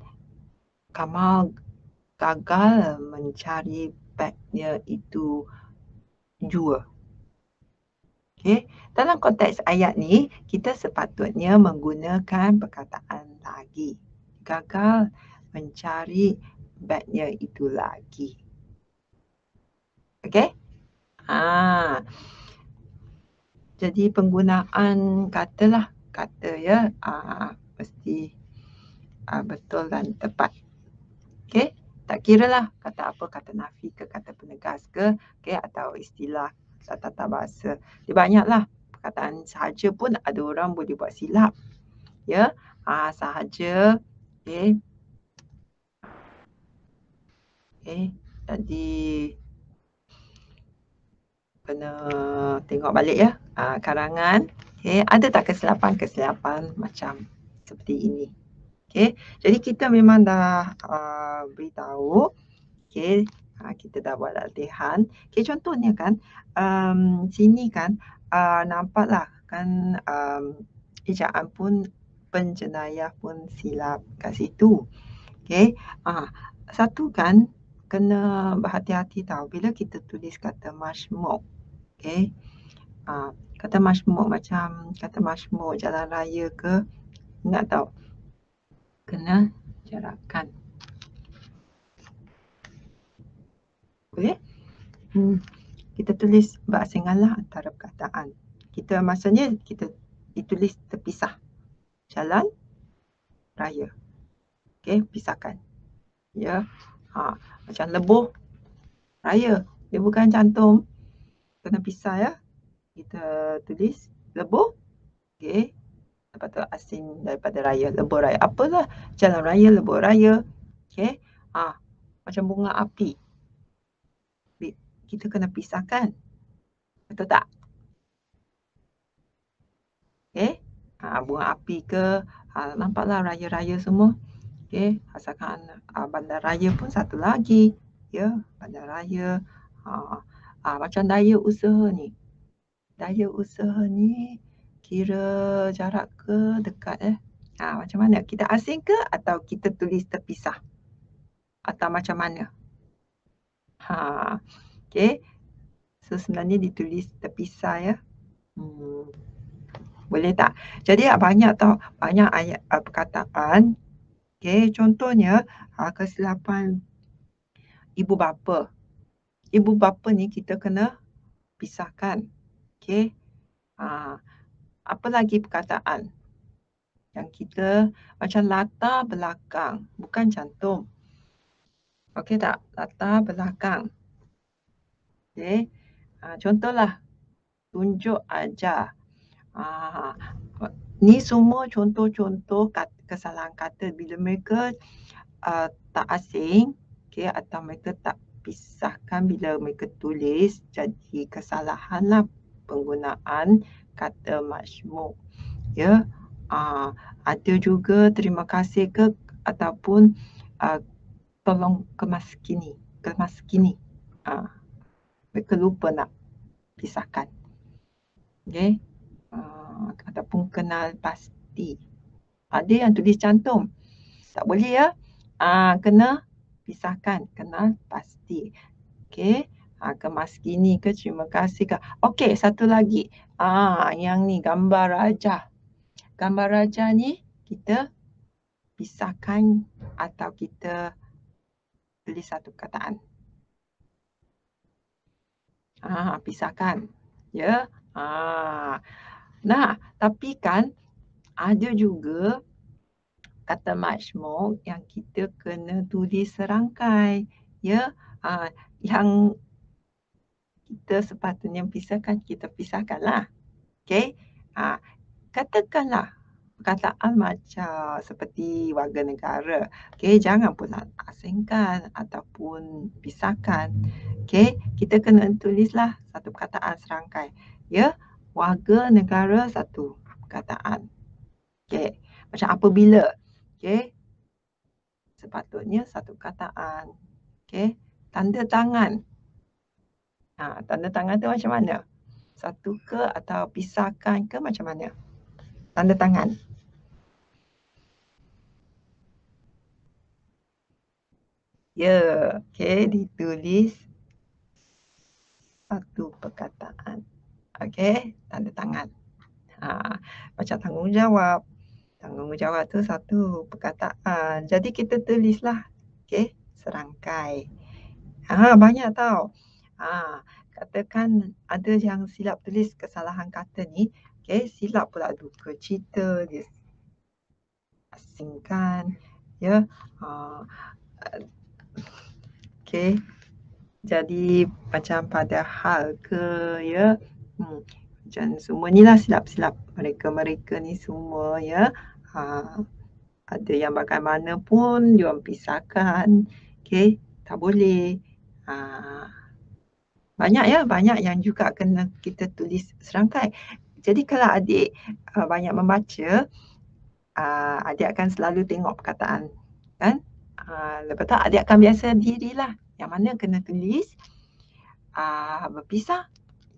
Kamal gagal mencari bagnya itu jua. Okey, dalam konteks ayat ni kita sepatutnya menggunakan perkataan lagi. Gagal mencari bagnya itu lagi. Okey? Jadi penggunaan katalah, kata ya, mesti betul dan tepat. Okey? Tak kiralah kata apa, kata nafi ke, kata penegas ke, okey, atau istilah tata bahasa. Dia banyaklah perkataan sahaja pun ada orang boleh buat silap. Ya, sahaja. Okey. Okey, jadi kena tengok balik ya, karangan. Okey, ada tak kesilapan-kesilapan macam seperti ini? Okey, jadi kita memang dah beritahu. Okey, kita dah buat latihan. Okey, contohnya kan, sini kan nampaklah kan ejaan pun penjenayah pun silap kat situ. Okey, satu kan kena berhati-hati tau bila kita tulis kata masmuk. Okey, kata masmuk macam kata masmuk jalan raya ke, ingat tau kena jarakan. Boleh? Kita tulis berasinganlah antara perkataan. Kita maksudnya kita ditulis terpisah. Jalan raya. Okey, pisahkan. Ya. Macam lebuh raya. Dia bukan cantum. Kena pisah ya. Kita tulis lebuh. Okey. Lepas tu asing daripada raya, lebuh raya. Apalah jalan raya, lebuh raya. Okey. Macam bunga api. Kita kena pisahkan. Betul tak? Okey. Bunga api ke, nampaklah raya-raya semua. Okey, asalkan bandar raya pun satu lagi. Ya, bandar raya. Macam daya usaha ni. Daya usaha ni kira jarak ke dekat macam mana? Kita asing ke atau kita tulis terpisah? Atau macam mana? Okey. So sebenarnya ditulis terpisah ya. Boleh tak? Jadi banyak tau, banyak ayat perkataan. Okey, contohnya kesilapan ibu bapa. Ibu bapa ni kita kena pisahkan. Okey. Apa lagi perkataan yang kita macam latar belakang, bukan cantum. Okey tak? Latar belakang. Okey. Contohlah tunjuk ajar. Ah, ni semua contoh-contoh kesalahan kata bila mereka tak asing, okey, atau mereka tak pisahkan bila mereka tulis, jadi kesalahanlah penggunaan kata majmuk, ya. Ada juga terima kasih ke ataupun ah, tolong kemas kini. Ah, mereka lupa nak pisahkan, okey. Ataupun kenal pasti. Ada yang tulis cantum. Tak boleh ya. Kena pisahkan, kenal pasti. Okey. Kemaskini ke terima kasih ke. Okey, satu lagi. Yang ni gambar raja. Gambar raja ni kita pisahkan atau kita tulis satu perkataan. Pisahkan. Ya. Nah, tapi kan ada juga kata majmuk yang kita kena tulis serangkai. Ya. Yang kita sepatutnya pisahkan, kita pisahkanlah. Okey. Katakanlah perkataan macam seperti warga negara. Okey, jangan pula asingkan ataupun pisahkan. Okey, kita kena tulislah satu perkataan serangkai. Ya, warga negara satu perkataan. Okey, macam apabila. Okey, sepatutnya satu perkataan. Okey, tanda tangan. Tanda tangan tu macam mana? Satu ke atau pisahkan ke macam mana? Tanda tangan. Ya, okey, ditulis satu perkataan. Okey, tanda tangan. Macam tanggungjawab. Tanggungjawab tu satu perkataan. Jadi kita tulislah, okey, serangkai. Banyak tau. Katakan ada yang silap tulis kesalahan kata ni, okey, silap pula duka cita, dia asingkan, ya. Okey. Jadi macam padahal ke, ya. Macam semua ni lah silap-silap mereka-mereka ni semua, ya. Ada yang bagaimanapun diorang pisahkan, okey, tak boleh. Banyak ya, banyak yang juga kena kita tulis serangkai. Jadi kalau adik banyak membaca, adik akan selalu tengok perkataan, kan? Lepas tu adik akan biasa dirilah yang mana kena tulis berpisah,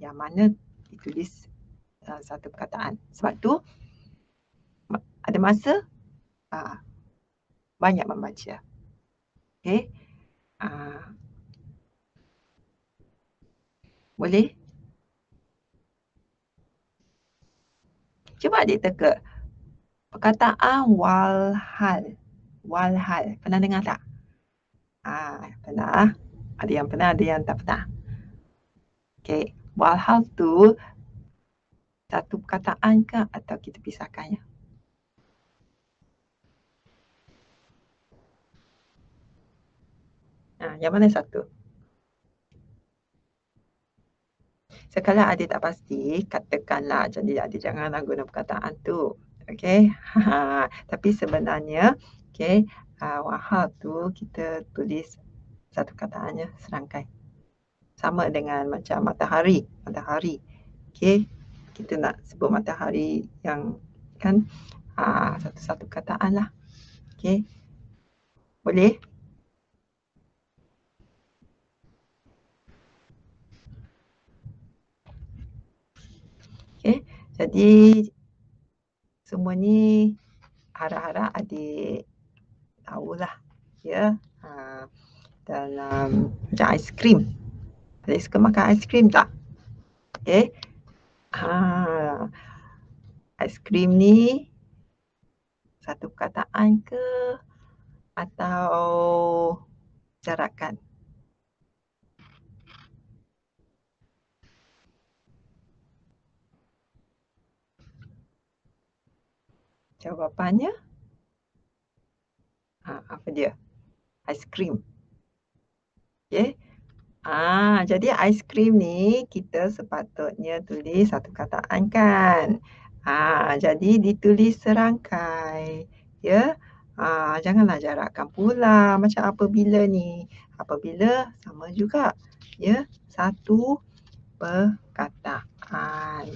yang mana ditulis satu perkataan. Sebab tu ada masa banyak membaca. Okey. Boleh? Cuba adik teka. Perkataan walhal. Walhal. Pernah dengar tak? Pernah. Ada yang pernah, ada yang tak pernah. Okey. Walhal tu satu perkataan ke atau kita pisahkannya? Yang mana satu? Sekali adik tak pasti, katakanlah. Jadi adik janganlah guna perkataan tu. Okey. Tapi sebenarnya, okey, walhal tu kita tulis satu perkataannya serangkai. Sama dengan macam matahari. Matahari. Okey. Kita nak sebut matahari yang kan satu-satu perkataan lah. Okey. Boleh? Okey. Jadi semua ni harap-harap adik tahulah, ya. Dalam macam aiskrim. Adik suka makan aiskrim tak? Okey. Aiskrim ni satu perkataan ke atau jarakan? Jawapannya apa dia? Aiskrim. Okey. Jadi aiskrim ni kita sepatutnya tulis satu kataan kan. Jadi ditulis serangkai. Ya. Janganlah jarakkan pula macam apabila ni. Apabila sama juga. Ya, satu perkataan.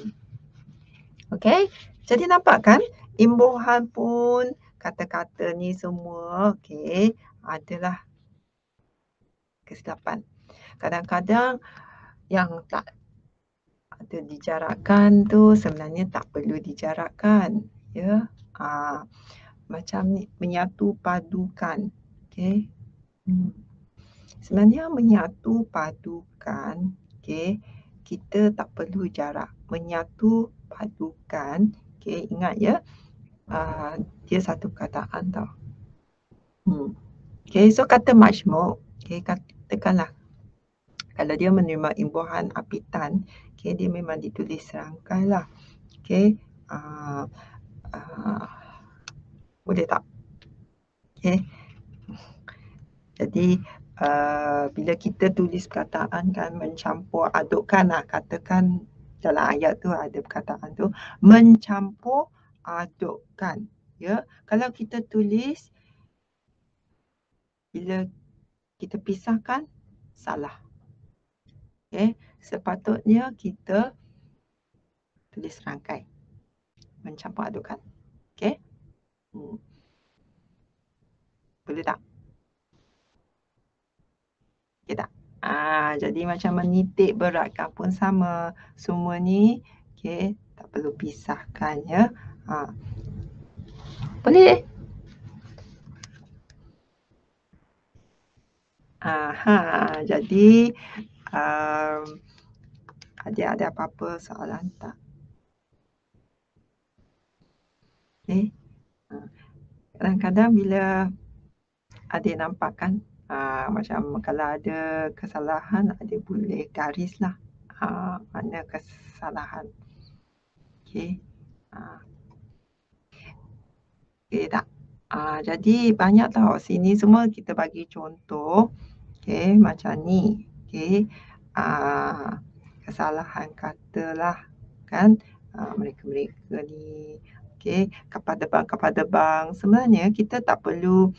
Okey. Jadi nampak kan imbuhan pun kata-kata ni semua adalah kesilapan. Kadang-kadang yang tak ada dijarakkan tu sebenarnya tak perlu dijarakkan, ya. Macam ni menyatu padukan, okey. Sebenarnya menyatu padukan, okey, kita tak perlu jarak. Menyatu padukan, okey, ingat ya, dia satu perkataan tau. Okey, so kata majmuk, okey, katakanlah kalau dia menerima imbuhan apitan, okey, dia memang ditulis serangkai lah. Okey, boleh tak? Okey. Jadi bila kita tulis perkataan kan mencampur adukkan lah, katakan dalam ayat tu ada perkataan tu mencampur adukkan, ya. Kalau kita tulis bila kita pisahkan salah. Okey, sepatutnya kita tulis serangkai mencampur adukkan. Okey. Boleh tak? Okey tak? Jadi macam menitik beratkan pun sama. Semua ni okey, tak perlu pisahkan ya. Boleh? Jadi ada apa-apa soalan tak? Okey. Kadang-kadang bila adik nampak kan, macam kalau ada kesalahan, adik boleh garis lah. Mana kesalahan. Okey. Okey tak? Jadi banyak tau sini semua kita bagi contoh. Okey, macam ni. Okey. Kesalahan katalah kan, mereka-mereka ni. Okey, kapal terbang. Sebenarnya kita tak perlu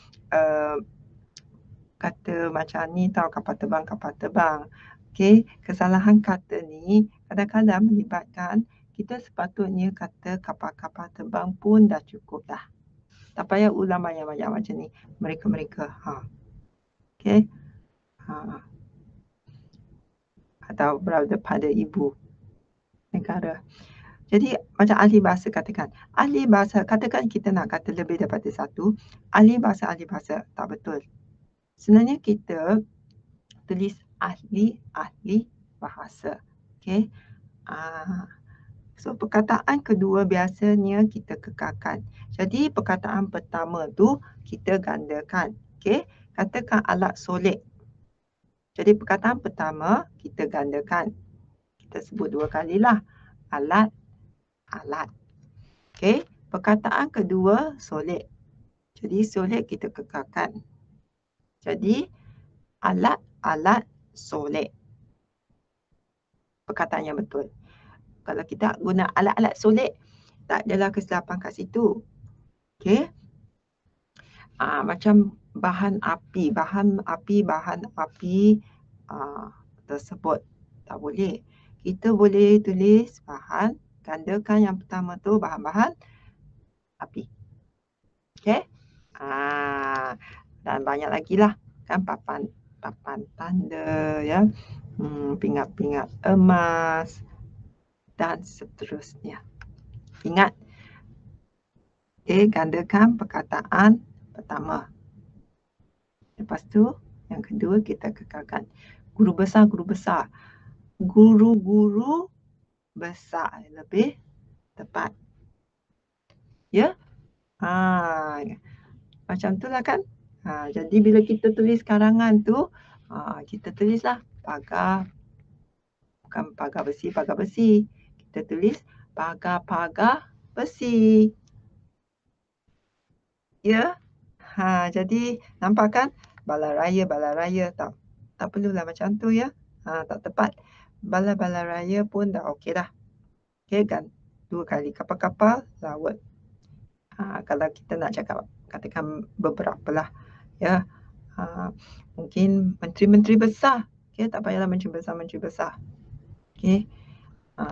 kata macam ni tau, kapal terbang. Okey, kesalahan kata ni kadang-kadang melibatkan kita sepatutnya kata kapal-kapal terbang pun dah cukup dah. Tak payah ulang banyak-banyak macam ni. Mereka-mereka. Okey. Atau berada pada ibu negara. Jadi macam ahli bahasa katakan. Ahli bahasa, katakan kita nak kata lebih daripada satu. Ahli bahasa. Tak betul. Sebenarnya kita tulis ahli bahasa. Okey. So perkataan kedua biasanya kita kekalkan. Jadi perkataan pertama tu kita gandakan. Okey. Katakan alat solek. Jadi perkataan pertama kita gandakan. Kita sebut dua kalilah. Alat. Okey. Perkataan kedua solek. Jadi solek kita kekalkan. Jadi alat solek. Perkataan yang betul. Kalau kita guna alat-alat solek, tak adalah kesilapan kat situ. Okey. Macam bahan api tersebut tak boleh. Kita boleh tulis bahan, gandakan yang pertama tu bahan-bahan api. Okey. Dan banyak lagi lah kan, papan tanda ya. Pingat-pingat emas dan seterusnya. Ingat. Okey, gandakan perkataan pertama. Lepas tu yang kedua kita kekalkan. Guru besar. Guru-guru besar lebih tepat. Ya? Macam tu lah kan. Jadi bila kita tulis karangan tu, kita tulislah pagar. Bukan pagar besi. Kita tulis pagar besi. Ya? Jadi nampak kan? Bala raya tau. tak perlulah macam tu ya. Tak tepat. Bala-bala raya pun dah okey dah. Okey kan? 2 kali kapal-kapal laut. Kalau kita nak cakap katakan beberapa lah ya. Mungkin menteri-menteri besar. Okey, tak payahlah menteri besar. Okey.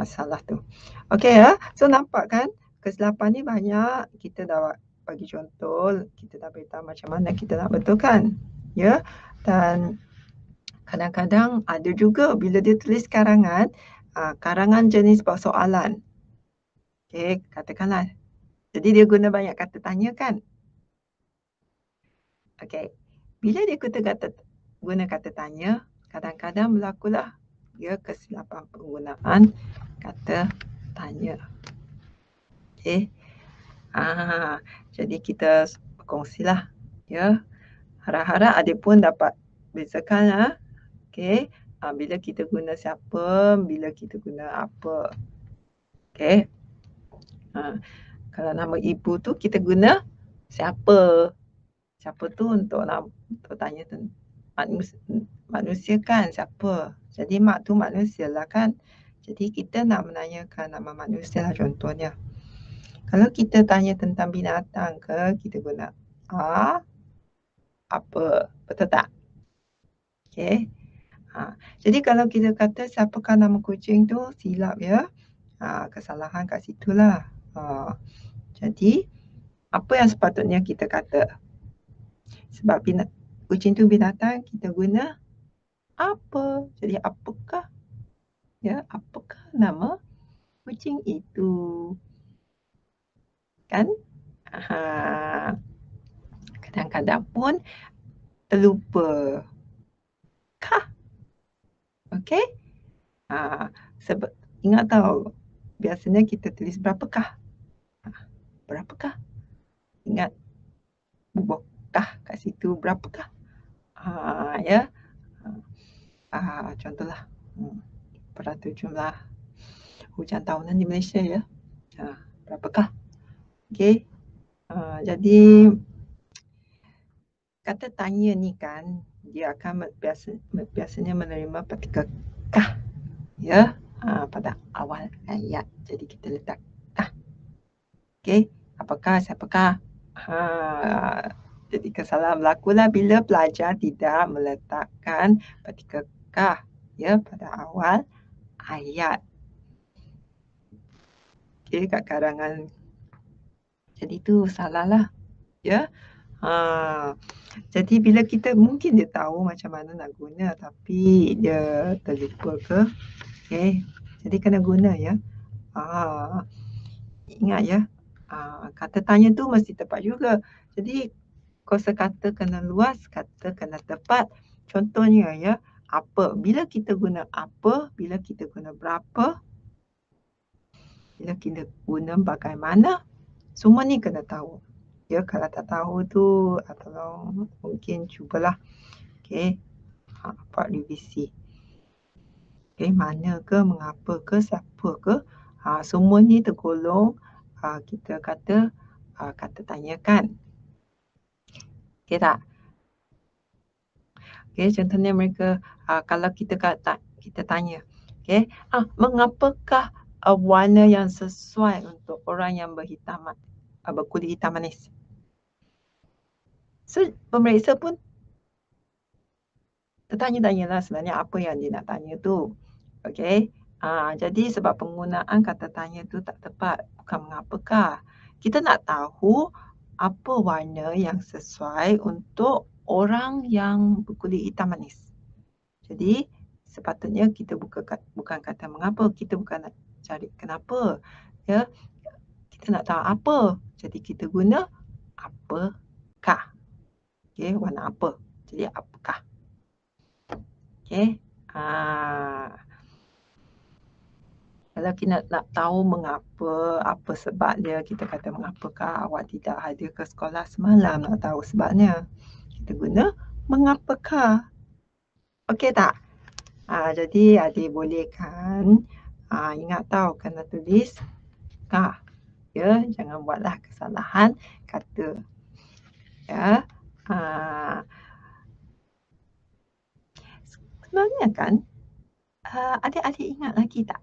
Salah tu. Okey ya. So nampak kan kesilapan ni banyak. Kita dah bagi contoh, kita dah beritahu macam mana kita nak betulkan. Ya. Dan kadang-kadang ada juga bila dia tulis karangan, karangan jenis persoalan. Okey, katakanlah. Jadi dia guna banyak kata tanya kan? Okey. Bila dia guna kata tanya, kadang-kadang berlakulah dia kesilapan penggunaan kata tanya. Okey. Jadi kita berkongsilah ya. Harap-harap adik pun dapat bezakan okey. Bila kita guna siapa, bila kita guna apa. Okey. Kalau nama ibu tu kita guna siapa. Siapa tu untuk tanya manusia kan siapa. Jadi mak tu manusia lah kan. Jadi kita nak menanyakan nama manusia lah contohnya. Kalau kita tanya tentang binatang ke, kita guna apa. Betul tak? Okey. Jadi kalau kita kata siapakah nama kucing tu, silap ya. Kesalahan kat situlah. Jadi apa yang sepatutnya kita kata? Sebab kucing tu binatang, kita guna apa. Jadi apakah? Ya, apakah nama kucing itu? Kan? Kadang-kadang pun terlupa. Kah? Okey? Sebab ingat tahu, biasanya kita tulis berapakah? Berapakah? Ingat bubuhkah kat situ berapakah? Ya. Contohlah peratus jumlah hujan tahunan di Malaysia ya. Berapakah? Okey. Jadi kata tanya ni kan dia akan biasanya menerima partikel kah ya pada awal ayat. Jadi kita letak kah. Okey. Apakah, siapakah? Jadi kesalahan berlakulah bila pelajar tidak meletakkan partikel kah ya pada awal ayat. Okey, kat karangan. Jadi tu salahlah. Ya. Jadi bila kita mungkin dia tahu macam mana nak guna tapi dia terlupa ke. Okey. Jadi kena guna ya. Ingat ya. Kata tanya tu mesti tepat juga. Jadi kosakata kena luas, kata kena tepat. Contohnya ya, apa. Bila kita guna apa, bila kita guna berapa, bila kita guna bagaimana, semua ni kena tahu. Ya, kalau tak tahu tu, tolong mungkin cubalah. Okey. Buat revisi. Okey, mana ke, mengapa ke, siapa ke. Semua ni tergolong kita kata kata tanyakan. Okey tak? Okey, contohnya mereka kalau kita tanya, okey, mengapakah warna yang sesuai untuk orang yang berkulit hitam manis? So, pemeriksa pun tertanya-tanyalah sebenarnya apa yang dia nak tanya tu. Okey. Jadi sebab penggunaan kata tanya tu tak tepat, bukan mengapakah. Kita nak tahu apa warna yang sesuai untuk orang yang berkulit hitam manis. Jadi sepatutnya kita bukan kata mengapa, kita bukan nak cari kenapa. Ya. Kita nak tahu apa. Jadi kita guna apakah. Okey, warna apa. Jadi apakah. Okey. Kalau kita nak tahu mengapa, apa sebab dia, kita kata mengapakah awak tidak hadir ke sekolah semalam, nak tahu sebabnya. Kita guna mengapakah. Okey tak? Jadi adik boleh kan ingat tahu kena tulis kah. Ya, jangan buatlah kesalahan kata. Ya. Sebenarnya kan, adik-adik ingat lagi tak?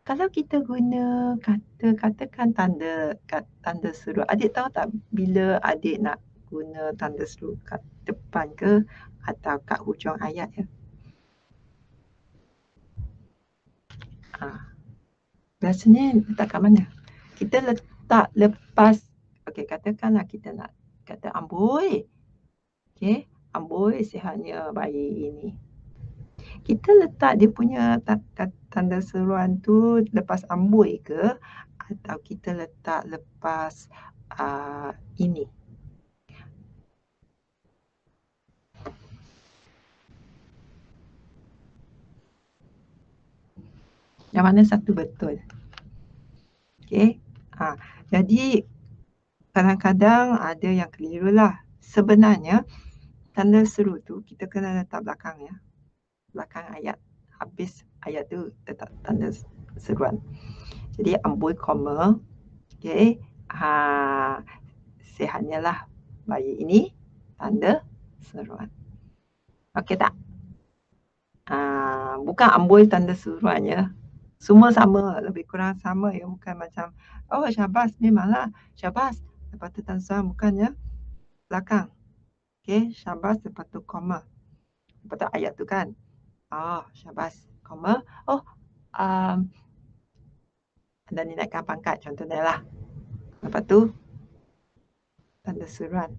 Kalau kita guna katakan tanda seru, adik tahu tak bila adik nak guna tanda seru kat depan ke atau kat hujung ayat ya? Biasanya letak kat mana? Kita letak lepas, okey katakanlah kita nak kata amboi. Okey, amboi sihatnya bayi ini. Kita letak dia punya tanda seruan tu lepas amboi ke atau kita letak lepas ini? Yang mana satu betul? Okey. Jadi kadang-kadang ada yang keliru lah. Sebenarnya tanda seru tu kita kena letak belakang ya. Belakang ayat. Habis ayat tu letak tanda seruan. Jadi amboi koma. Okey. Sihatnya lah bayi ini tanda seruan. Okey tak? Bukan amboi tanda seruan ya. Semua sama, lebih kurang sama ya. Bukan macam, oh syabas, memanglah syabas. Lepas tu tanda seruan bukan ya. Belakang. Okey, syabas lepas tu koma. Lepas tu ayat tu kan. Syabas, koma. Dan dinaikkan pangkat contohnya lah. Lepas tu tanda seruan.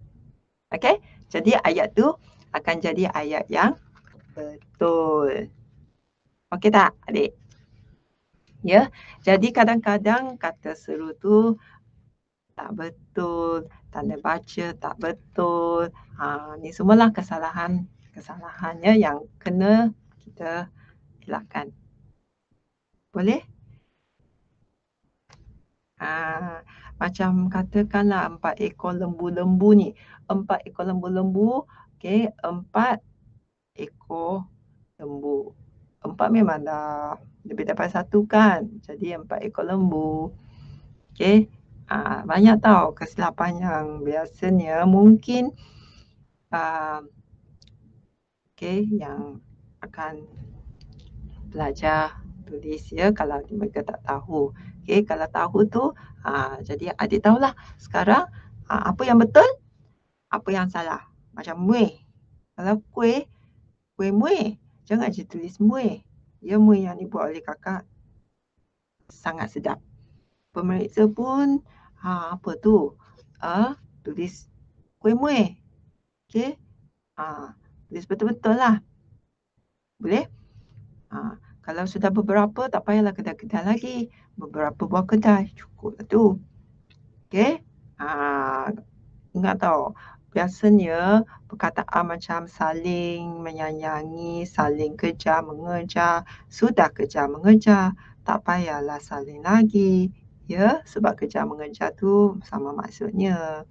Okey, jadi ayat tu akan jadi ayat yang betul. Okey tak adik? Ya, jadi kadang-kadang kata seru tu tak betul, tanda baca tak betul. Ni semualah kesalahannya yang kena kita elakkan. Boleh? Macam katakanlah 4 ekor lembu-lembu ni. 4 ekor lembu-lembu, okey, 4 ekor lembu. 4 memang dah lebih daripada 1 kan. Jadi 4 ekor lembu. Okey. Banyak tau kesilapan yang biasanya mungkin yang akan belajar tulis ya kalau mereka tak tahu. Okey, kalau tahu tu jadi adik tahulah sekarang apa yang betul, apa yang salah. Macam muih. Kalau kuih muih. Jangan je tulis muih. Ya, muih yang dibuat oleh kakak sangat sedap. Pemeriksa pun apa tu? Tulis kuih muih. Okey. Tulis betul-betul lah. Boleh? Kalau sudah beberapa, tak payahlah kedai-kedai lagi. Beberapa buah kedai, cukup lah tu. Okey? Ingat tau, biasanya perkataan macam saling menyayangi, saling kejar, mengejar, sudah kejar, mengejar, tak payahlah saling lagi. Ya, sebab kejar, mengejar tu sama maksudnya.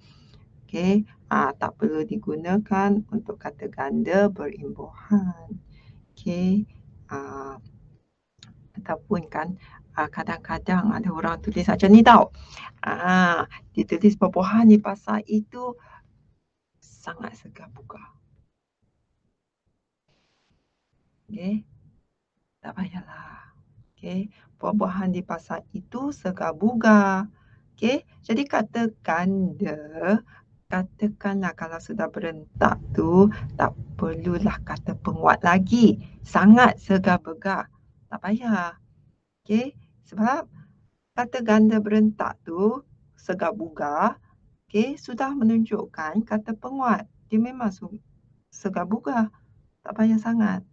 Okey? Tak perlu digunakan untuk kata ganda berimbuhan. Okey? Ataupun kan kadang-kadang ada orang tulis macam ni tau. Dia tulis buah-buahan di pasar itu sangat segar bugar. Okey. Tak payahlah. Okey. Buah-buahan di pasar itu segar bugar. Okey. Jadi kata ganda, katakanlah kalau sudah berentak tu tak perlulah kata penguat lagi. Sangat segar bugar. Tak payah. Okey. Sebab kata ganda berentak tu segar bugar, okey, sudah menunjukkan kata penguat. Dia memang segar bugar. Tak payah sangat.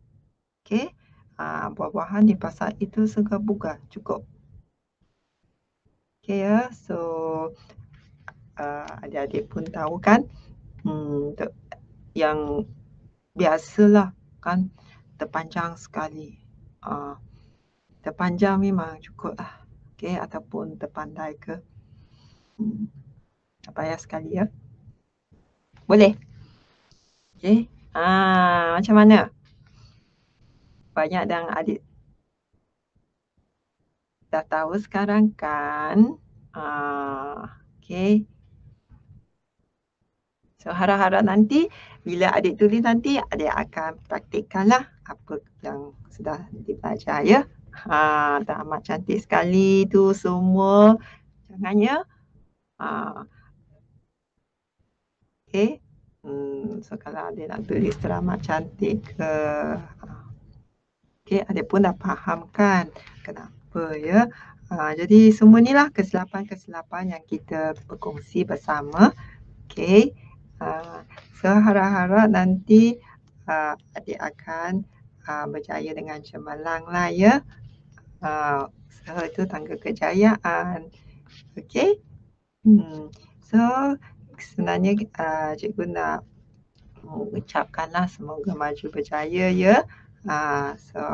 Okey. Buah-buahan di pasar itu segar bugar. Cukup. Okey ya. So adik-adik pun tahu kan. Yang biasalah kan terpanjang sekali. Terpanjang memang cukup lah. Okey, ataupun terpandai ke. Tak payah sekali ya. Boleh? Okey. Macam mana? Banyak dan adik dah tahu sekarang kan? Okey. So harap-harap nanti bila adik tulis nanti adik akan praktikkan lah. apa yang sudah dibelajar ya. Dah amat cantik sekali tu semua. Jangan ya. Ha, okey. So kalau adik nak tulis teramat cantik ke, okey, adik pun dah faham kan kenapa ya. Jadi semua ni lah kesilapan-kesilapan yang kita berkongsi bersama. Okey. So harap-harap nanti adik akan berjaya dengan cemerlang lah ya. Usaha itu tangga kejayaan. Okey. So sebenarnya cikgu nak mengucapkanlah semoga maju berjaya ya. So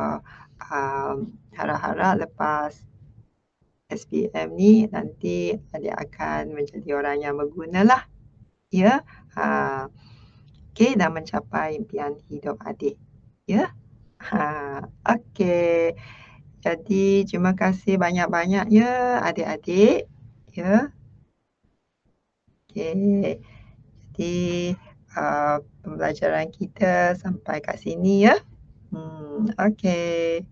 harap-harap lepas SPM ni nanti adik akan menjadi orang yang berguna lah ya. Okey, dan mencapai impian hidup adik ya. Okey. Jadi terima kasih banyak-banyak ya adik-adik ya. Okey. Jadi pembelajaran kita sampai kat sini ya. Okey.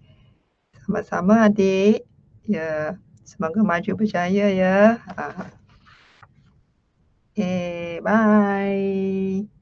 Sama-sama adik. Ya, semoga maju berjaya ya. Okey, bye.